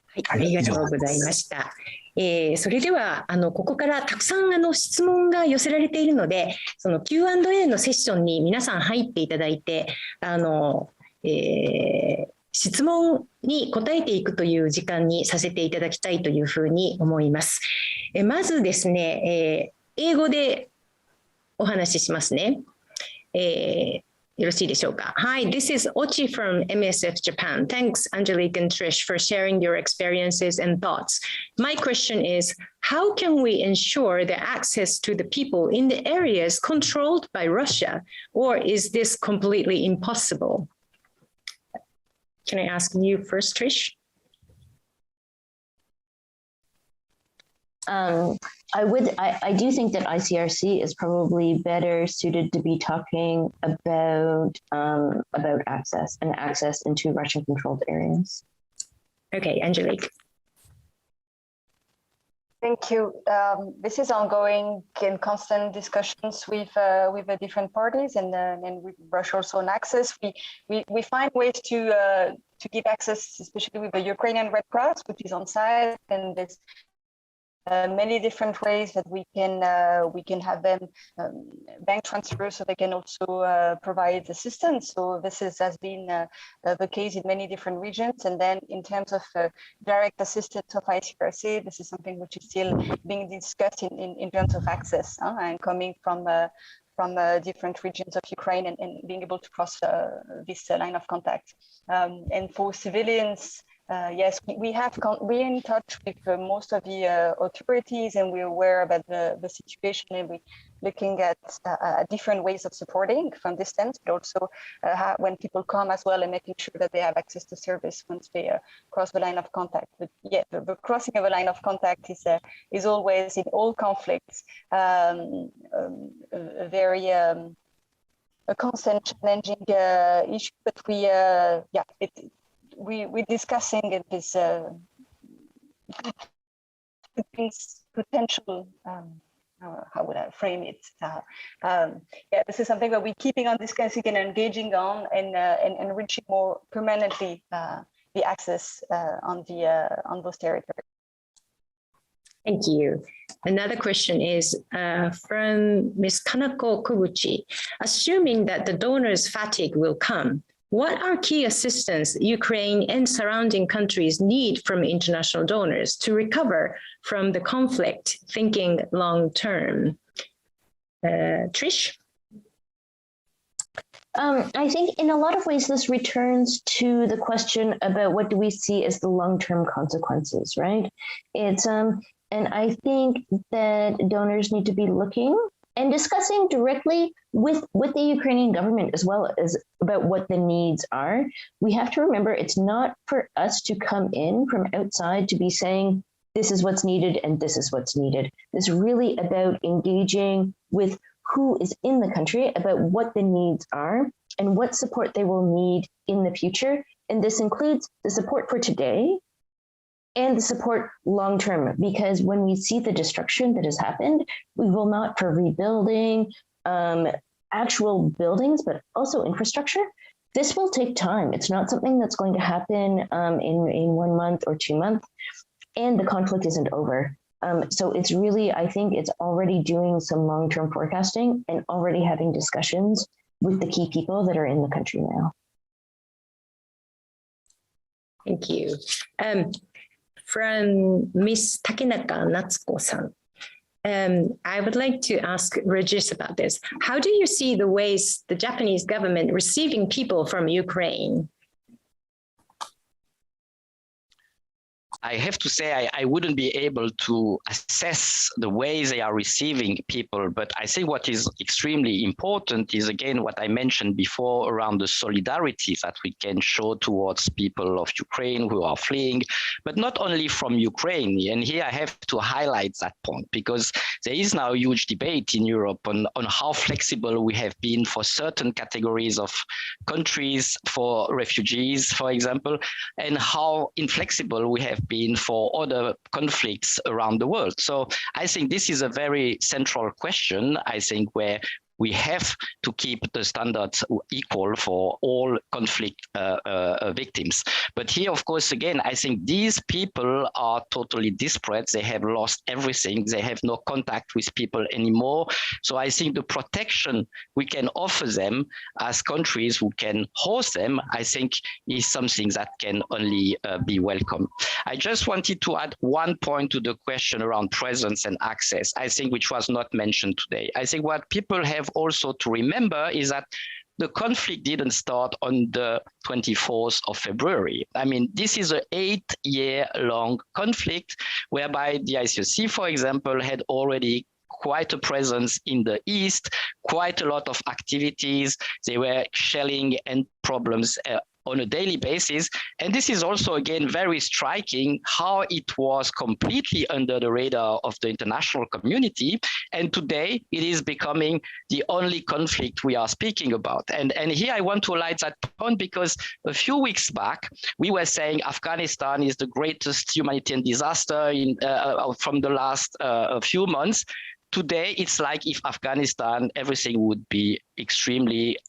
はい、ありがとうございました。それではここからたくさん質問が寄せられているので、その Q&A のセッションに皆さん入っていただいて、質問に答えていくという時間にさせていただきたいというふうに思います。まずですね、英語でお話ししますね。よろしいでしょうか。Hi, this is Ochi from MSF Japan. Thanks, Angélique and Trish, for sharing your experiences and thoughts. My question is, how can we ensure the access to the people in the areas controlled by Russia, or is this completely impossible? Can I ask you first, Trish? I do think that ICRC is probably better suited to be talking about access and access into Russian-controlled areas. Okay, Angélique. Thank you. This is ongoing in constant discussions with the different parties, and with Russia also on access. We find ways to give access, especially with the Ukrainian Red Cross, which is on site, and there's many different ways that we can have them bank transfer, so they can also provide assistance. So this has been the case in many different regions. And then in terms of direct assistance of ICRC, this is something which is still being discussed in terms of access and coming from different regions of Ukraine and being able to cross this line of contact. And for civilians, yes, we're in touch with most of the authorities, and we're aware about the situation, and we're looking at different ways of supporting from distance, but also when people come as well, and making sure that they have access to service once they cross the line of contact. But yeah, the crossing of a line of contact is always, in all conflicts, a very a constant challenging issue. But we're discussing it, this potential, how would I frame it? This is something that we're keeping on discussing and engaging on, and enriching more permanently the access on those territories. Thank you. Another question is from Ms. Kanako Koguchi. Assuming that the donors' fatigue will come, what are key assistance Ukraine and surrounding countries need from international donors to recover from the conflict, thinking long term? Trish? I think in a lot of ways, this returns to the question about what do we see as the long-term consequences, right? It's and I think that donors need to be looking and discussing directly with the Ukrainian government as well as about what the needs are. We have to remember it's not for us to come in from outside to be saying, this is what's needed and this is what's needed. It's really about engaging with who is in the country about what the needs are and what support they will need in the future. And this includes the support for today and the support long-term, because when we see the destruction that has happened, we will not for rebuilding actual buildings, but also infrastructure. This will take time. It's not something that's going to happen in 1 month or 2 months, and the conflict isn't over. So it's really, I think it's already doing some long-term forecasting and already having discussions with the key people that are in the country now. Thank you. From Ms. Takenaka Natsuko-san, I would like to ask Régis about this. How do you see the ways the Japanese government receiving people from Ukraine? I have to say I wouldn't be able to assess the ways they are receiving people, but I think what is extremely important is, again, what I mentioned before around the solidarity that we can show towards people of Ukraine who are fleeing, but not only from Ukraine. And here I have to highlight that point, because there is now a huge debate in Europe on how flexible we have been for certain categories of countries, for refugees, for example, and how inflexible we have been for other conflicts around the world. So I think this is a very central question, I think, where we have to keep the standards equal for all conflict victims. But here, of course, again, I think these people are totally disparate. They have lost everything. They have no contact with people anymore. So I think the protection we can offer them as countries who can host them, I think, is something that can only be welcome. I just wanted to add one point to the question around presence and access, I think, which was not mentioned today. I think what people have also to remember is that the conflict didn't start on the 24th of February. I mean, this is an 8-year-long conflict whereby the ICRC, for example, had already quite a presence in the East, quite a lot of activities. They were shelling and problems on a daily basis. And this is also, again, very striking how it was completely under the radar of the international community. And today it is becoming the only conflict we are speaking about. And here I want to highlight that point because a few weeks back, we were saying Afghanistan is the greatest humanitarian disaster from the last few months. Today, it's like if Afghanistan, everything would be extremely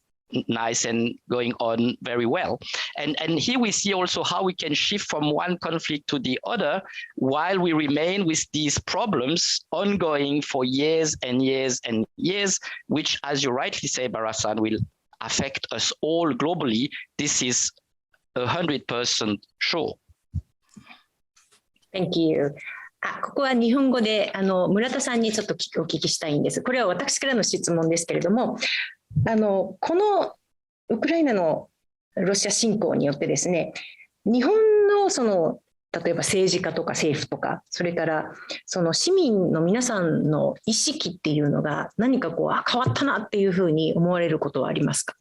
nice and going on very well. And here we see also how we can shift from one conflict to the other while we remain with these problems ongoing for years and years and years, which, as you rightly say, Barasan, will affect us all globally. This is 100% sure. Thank you. ここは日本語で村田さんにちょっとお聞きしたいんです。これは私からの質問ですけれども、このウクライナのロシア侵攻によってですね、日本の例えば政治家とか政府とか、それから市民の皆さんの意識っていうのが何かこう変わったなっていうふうに思われることはありますか？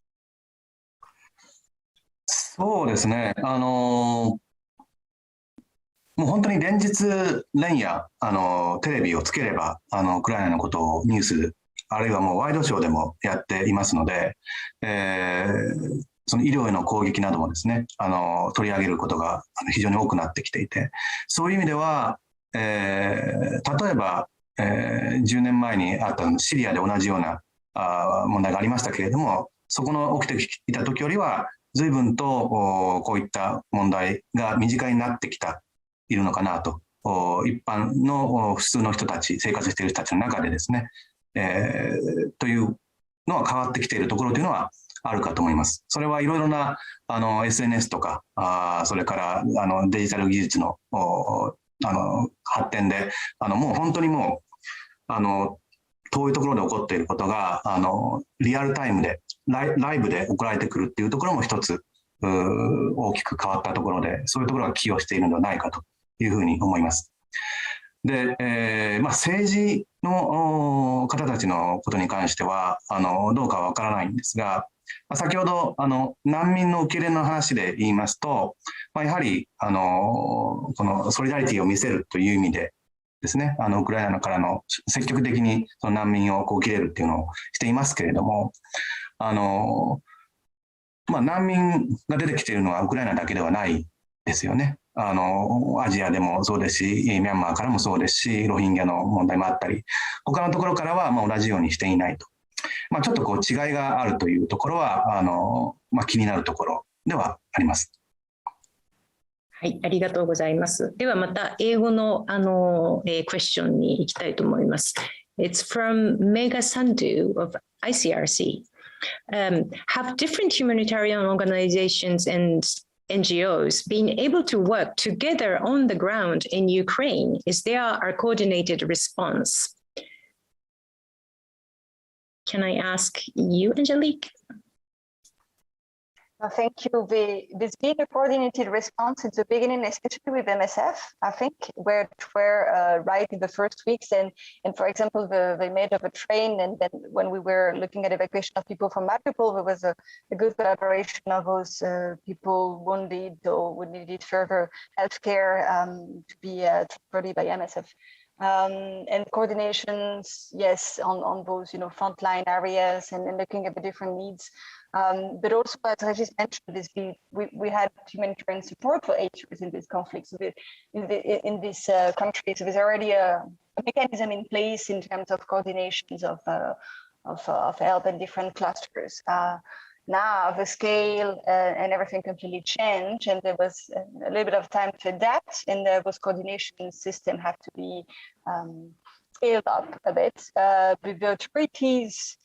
そうですね。もう本当に連日連夜テレビをつければウクライナのことをニュースあるいはもうワイドショーでもやっていますので、その医療への攻撃などもですね取り上げることが非常に多くなってきていて、そういう意味では、例えば、10年前にあったシリアで同じような問題がありましたけれども、そこの起きていた時よりは随分とこういった問題が身近になってきているのかなと、一般の普通の人たち、生活している人たちの中でですね、というのは変わってきているところというのはあるかと思います。それはいろいろなSNS とかそれからデジタル技術の発展でもう本当にもう遠いところで起こっていることがリアルタイムでライブで送られてくるっていうところも一つ大きく変わったところで、そういうところが寄与しているのではないかというふうに思います。で、政治の方たちのことに関してはどうかわからないんですが、先ほど難民の受け入れの話で言いますと、やはりこのソリダリティを見せるという意味でですね、ウクライナからの積極的にその難民を受け入れるっていうのをしていますけれども、難民が出てきているのはウクライナだけではないですよね。アジアでもそうですし、ミャンマーからもそうですし、ロヒンギャの問題もあったり、他のところからは同じようにしていないと。ちょっとこう違いがあるというところは気になるところではあります。はい、ありがとうございます。ではまた英語のクエスチョンに行きたいと思います。It's from Mega Sandhu of ICRC. Have different humanitarian organizations and NGOs been able to work together on the ground in Ukraine? Is there a coordinated response? Can I ask you, Angélique? Thank you. There's been a coordinated response at the beginning, especially with MSF, I think, where right in the first weeks. And for example, they made up a train. And then when we were looking at evacuation of people from Mariupol, there was a good collaboration of those people wounded or who needed further healthcare to be transported by MSF. And coordinations, yes, on those, frontline areas and looking at the different needs. But also, as Régis mentioned, we had humanitarian support for 8 years in this conflict. So in this country, so there's already a mechanism in place in terms of coordinations of help in different clusters. Now the scale and everything completely changed, and there was a little bit of time to adapt, and those coordination systems have to be scaled up a bit. But the authorities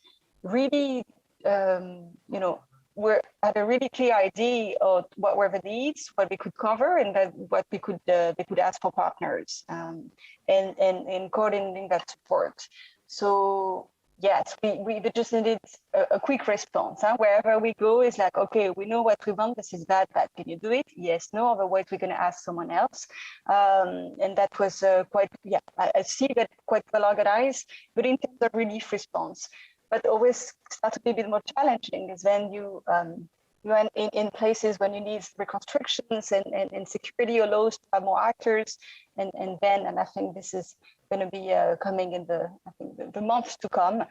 really we had a really clear idea of what were the needs, what we could cover, and what they could ask for partners, and coordinating that support. So yes, we just needed a quick response. Wherever we go, it's like, okay, we know what we want. This is bad. Can you do it? Yes, no. Otherwise, we're going to ask someone else. And that was I see that quite well organized. But in terms of relief response, but always start to be a bit more challenging is when you in places when you need reconstructions and security allows to have more actors, and I think this is going to be coming in the months to come,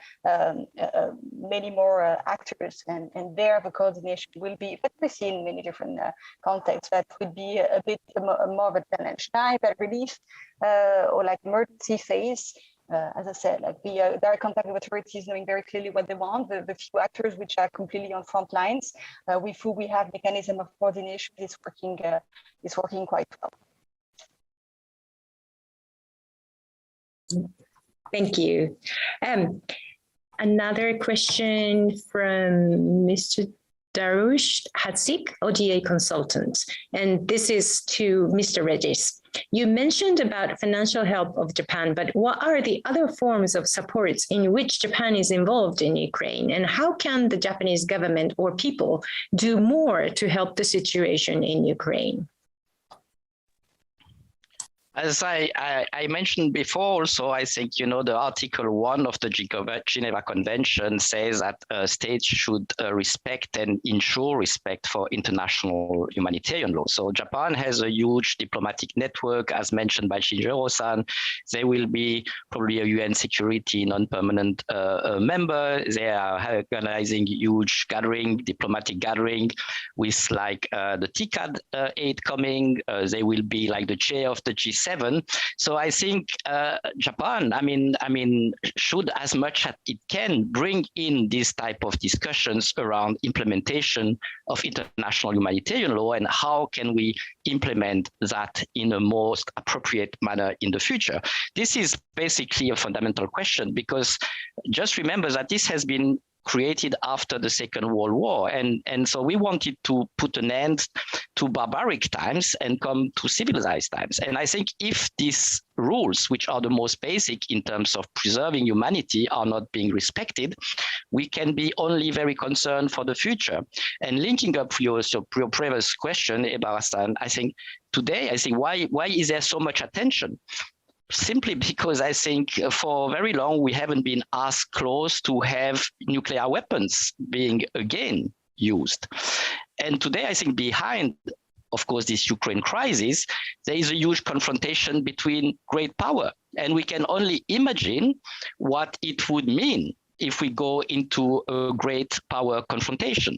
many more actors, and there the coordination will be, but we see in many different contexts that would be a bit more of a challenge. Now that relief or like emergency phase, as I said, like the direct contact with authorities, knowing very clearly what they want, the few actors which are completely on front lines, with who we have mechanism of coordination is working quite well. Thank you. Another question from Mr. Darush Hatzik, ODA consultant, and this is to Mr. Régis. You mentioned about financial help of Japan, but what are the other forms of supports in which Japan is involved in Ukraine, and how can the Japanese government or people do more to help the situation in Ukraine? As I mentioned before, also, I think, the Article 1 of the Geneva Convention says that states should respect and ensure respect for international humanitarian law. So Japan has a huge diplomatic network, as mentioned by Shinjiro-san. They will be probably a UN security non-permanent member. They are organizing huge diplomatic gathering with like the TICAD aid coming. They will be like the chair of the G7. So I think Japan, should, as much as it can, bring in this type of discussions around implementation of international humanitarian law and how can we implement that in a most appropriate manner in the future. This is basically a fundamental question, because just remember that this has been created after the Second World War. And so we wanted to put an end to barbaric times and come to civilized times. And I think if these rules, which are the most basic in terms of preserving humanity, are not being respected, we can be only very concerned for the future. And linking up your previous question, Ebara-san, I think today, why is there so much attention? Simply because I think for very long we haven't been as close to have nuclear weapons being again used. And today I think behind, of course, this Ukraine crisis, there is a huge confrontation between great power. And we can only imagine what it would mean if we go into a great power confrontation.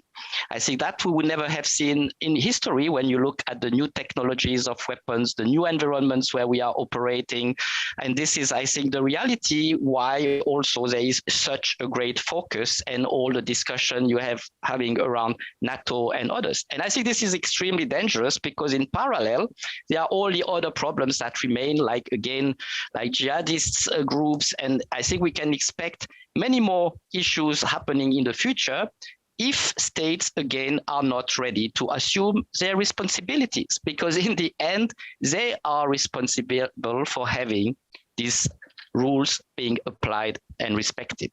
I think that we would never have seen in history when you look at the new technologies of weapons, the new environments where we are operating. And this is, I think, the reality why also there is such a great focus and all the discussion you have having around NATO and others. And I think this is extremely dangerous because in parallel, there are all the other problems that remain, like jihadist groups. And I think we can expect many more issues happening in the future if states, again, are not ready to assume their responsibilities, because in the end, they are responsible for having these rules being applied and respected.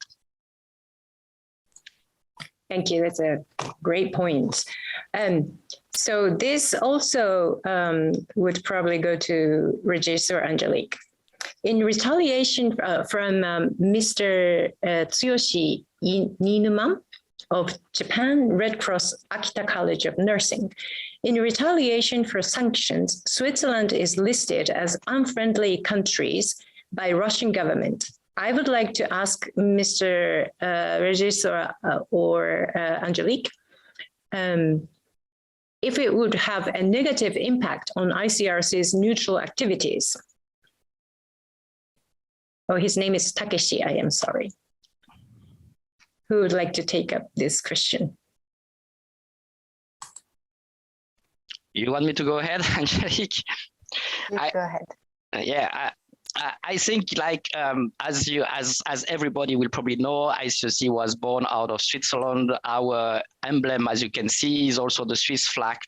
Thank you. That's a great point. So this also would probably go to Régis or Angélique. In retaliation from Mr. Tsuyoshi Ninuma of Japan Red Cross Akita College of Nursing, in retaliation for sanctions, Switzerland is listed as unfriendly countries by Russian government. I would like to ask Mr. Régis or Angélique if it would have a negative impact on ICRC's neutral activities. Oh, his name is Takeshi, I am sorry. Who would like to take up this question? You want me to go ahead, Angélique? Go ahead. Yeah, I think, like as everybody will probably know, ICRC was born out of Switzerland. Our emblem, as you can see, is also the Swiss flag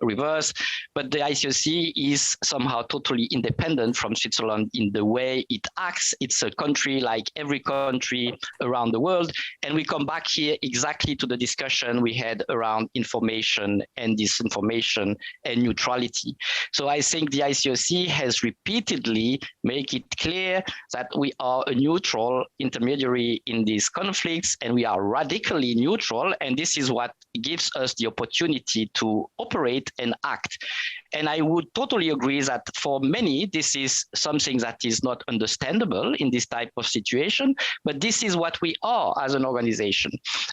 reverse. But the ICRC is somehow totally independent from Switzerland in the way it acts. It's a country like every country around the world. And we come back here exactly to the discussion we had around information and disinformation and neutrality. So I think the ICRC has repeatedly make it clear that we are a neutral intermediary in these conflicts, and we are radically neutral. And this is what gives us the opportunity to operate and act. And I would totally agree that for many, this is something that is not understandable in this type of situation, but this is what we are as an organization.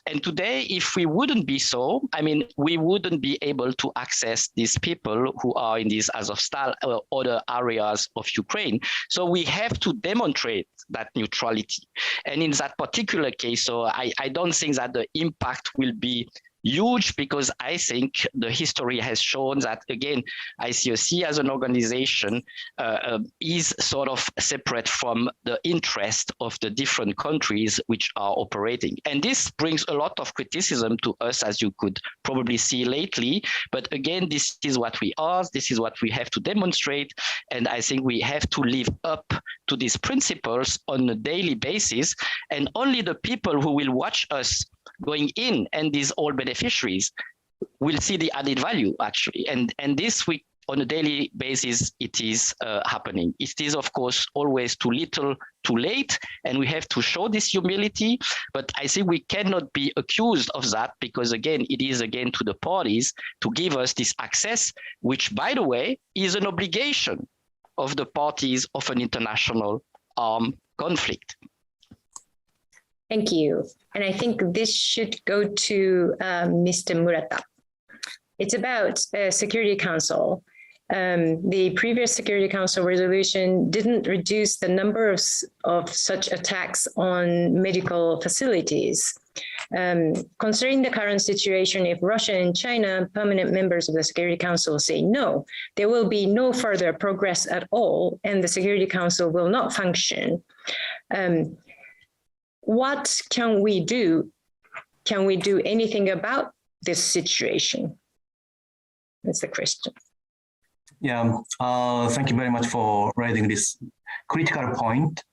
And today, if we wouldn't be so, I mean, we wouldn't be able to access these people who are in these Azovstal or other areas of Ukraine. So we have to demonstrate that neutrality. And in that particular case, so I don't think that the impact will be huge, because I think the history has shown that, again, ICRC as an organization is sort of separate from the interest of the different countries which are operating. And this brings a lot of criticism to us, as you could probably see lately. But again, this is what we are. This is what we have to demonstrate. And I think we have to live up to these principles on a daily basis. And only the people who will watch us going in, and these all beneficiaries, will see the added value, actually. And this week, on a daily basis, it is happening. It is, of course, always too little, too late, and we have to show this humility. But I think we cannot be accused of that, because, again, it is, again, to the parties to give us this access, which, by the way, is an obligation of the parties of an international armed conflict. Thank you. And I think this should go to Mr. Murata. It's about Security Council. The previous Security Council resolution didn't reduce the number of such attacks on medical facilities. Considering the current situation, if Russia and China, permanent members of the Security Council, say no, there will be no further progress at all, and the Security Council will not function. What can we do? Can we do anything about this situation? That's the question. Yeah, thank you very much for raising this critical point.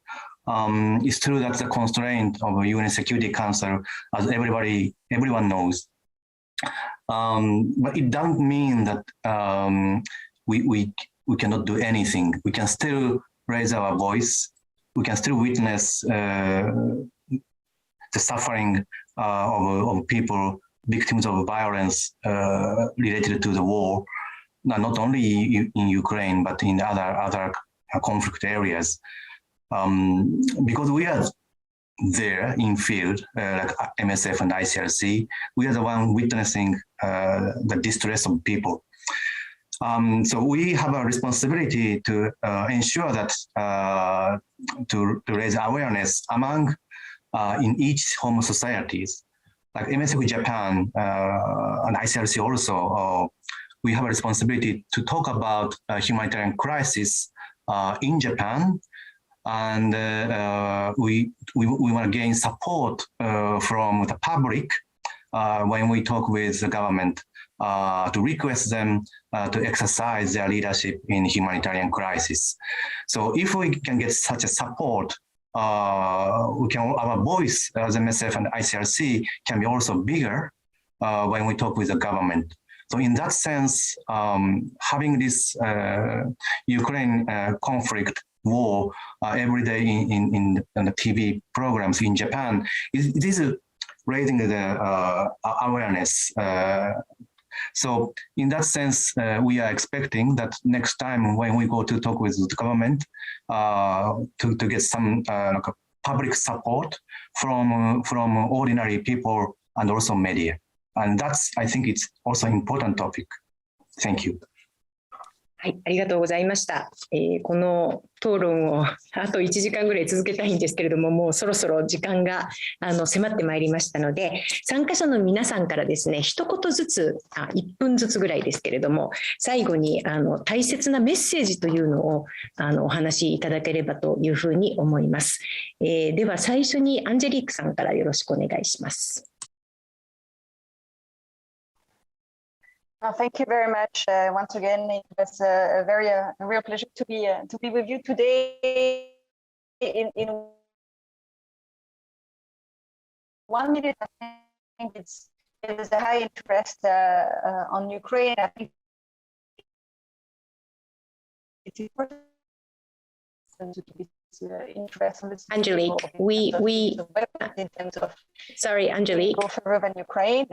It's true that the constraint of the UN Security Council, as everyone knows, but it doesn't mean that we cannot do anything. We can still raise our voice. We can still witness the suffering of people, victims of violence related to the war, not only in Ukraine, but in other conflict areas. Because we are there in field, like MSF and ICRC, we are the one witnessing the distress of people. So we have a responsibility to ensure that to raise awareness among in each home societies, like MSF Japan and ICRC also. We have a responsibility to talk about humanitarian crisis in Japan, and we want to gain support from the public when we talk with the government to request them to exercise their leadership in humanitarian crisis. So if we can get such a support, our voice as MSF and ICRC can be also bigger when we talk with the government. So in that sense, having this Ukraine conflict war every day in the TV programs in Japan, it is raising the awareness. So in that sense, we are expecting that next time when we go to talk with the government to get some public support from ordinary people and also media. And that's, I think it's also an important topic. Thank you. はい、ありがとうございました。この討論をあと1時間ぐらい続けたいんですけれども、もうそろそろ時間が迫ってまいりましたので、参加者の皆さんからですね、一言ずつ、1分ずつぐらいですけれども、最後に大切なメッセージというのをお話しいただければというふうに思います。では最初にアンジェリークさんからよろしくお願いします。Thank you very much. Once again, it was a real pleasure to be with you today. In 1 minute, I think there's a high interest on Ukraine. I think it's important to be interest. Angélique, sorry, Angélique. Go further than Ukraine.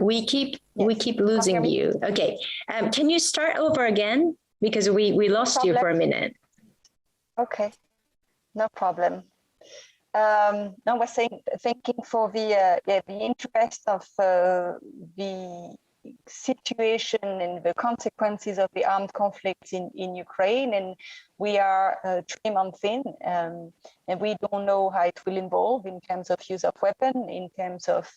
We keep losing you. Okay, can you start over again because we lost you for a minute. Okay, no problem. No, we're thinking for the interest of the situation and the consequences of the armed conflict in Ukraine, and we are 3 months in, and we don't know how it will evolve in terms of use of weapon, in terms of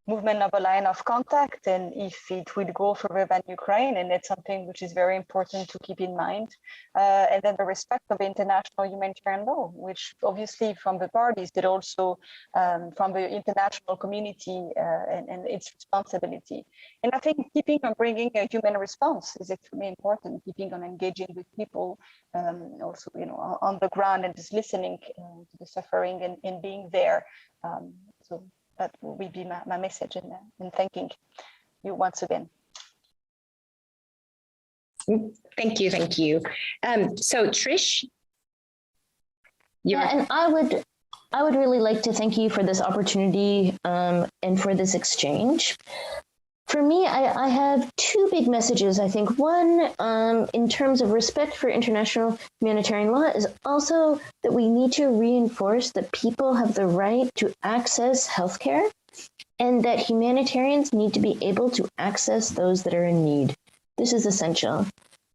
movement of a line of contact, and if it will go further than Ukraine, and that's something which is very important to keep in mind. And then the respect of international humanitarian law, which obviously from the parties, but also from the international community and its responsibility. And I think keeping on bringing a human response is extremely important, keeping on engaging with people, also, on the ground and just listening to the suffering and being there. So that will be my message, and thanking you once again. Thank you. So Trish, and I would really like to thank you for this opportunity and for this exchange. For me, I have 2 big messages. I think one, in terms of respect for international humanitarian law, is also that we need to reinforce that people have the right to access healthcare, and that humanitarians need to be able to access those that are in need. This is essential.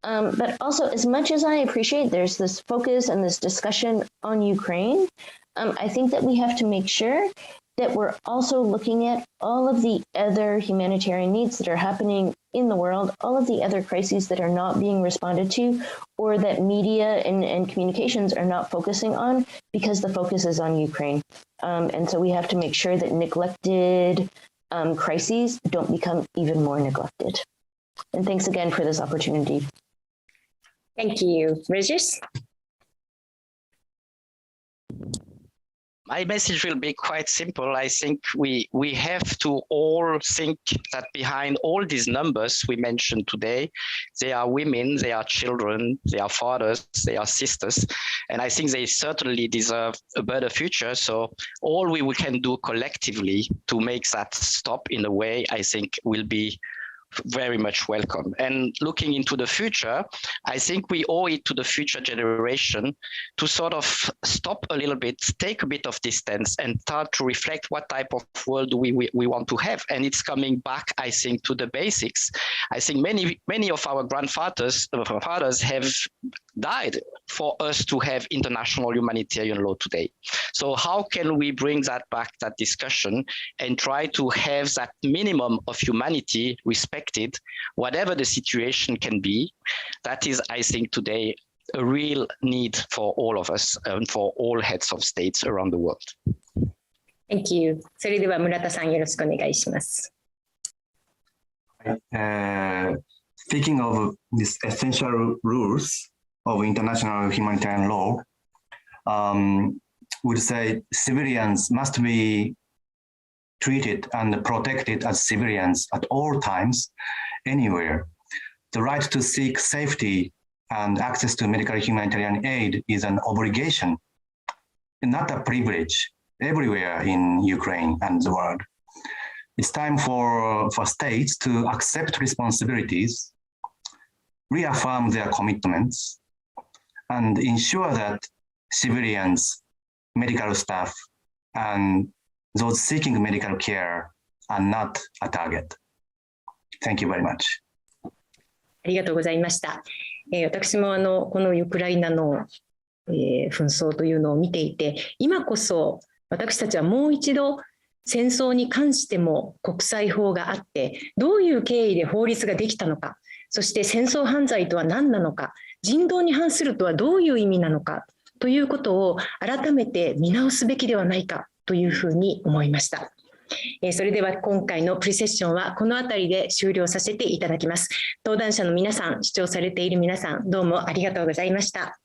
But also, as much as I appreciate there's this focus and this discussion on Ukraine, I think that we have to make sure that we're also looking at all of the other humanitarian needs that are happening in the world, all of the other crises that are not being responded to, or that media and communications are not focusing on because the focus is on Ukraine. And so we have to make sure that neglected crises don't become even more neglected. And thanks again for this opportunity. Thank you. Régis? My message will be quite simple. I think we have to all think that behind all these numbers we mentioned today, they are women, they are children, they are fathers, they are sisters. And I think they certainly deserve a better future. So all we can do collectively to make that stop in a way, I think will be very much welcome. And looking into the future, I think we owe it to the future generation to sort of stop a little bit, take a bit of distance, and start to reflect what type of world do we want to have. And it's coming back, I think, to the basics. I think many of our grandfathers have died for us to have international humanitarian law today. So how can we bring that back, that discussion, and try to have that minimum of humanity respected, whatever the situation can be? That is, I think, today a real need for all of us and for all heads of states around the world. Thank you. それでは村田さんよろしくお願いします。Speaking of these essential rules of international humanitarian law, would say civilians must be treated and protected as civilians at all times, anywhere. The right to seek safety and access to medical humanitarian aid is an obligation, not a privilege, everywhere in Ukraine and the world. It's time for states to accept responsibilities, reaffirm their commitments, and ensure that civilians, medical staff, and those seeking medical care are not a target. Thank you very much. ありがとうございました。私もこのウクライナの、紛争というのを見ていて、今こそ私たちはもう一度戦争に関しても国際法があって、どういう経緯で法律ができたのか、そして戦争犯罪とは何なのか、人道に反するとはどういう意味なのかということを改めて見直すべきではないかというふうに思いました。それでは今回のプレセッションはこのあたりで終了させていただきます。登壇者の皆さん、視聴されている皆さん、どうもありがとうございました。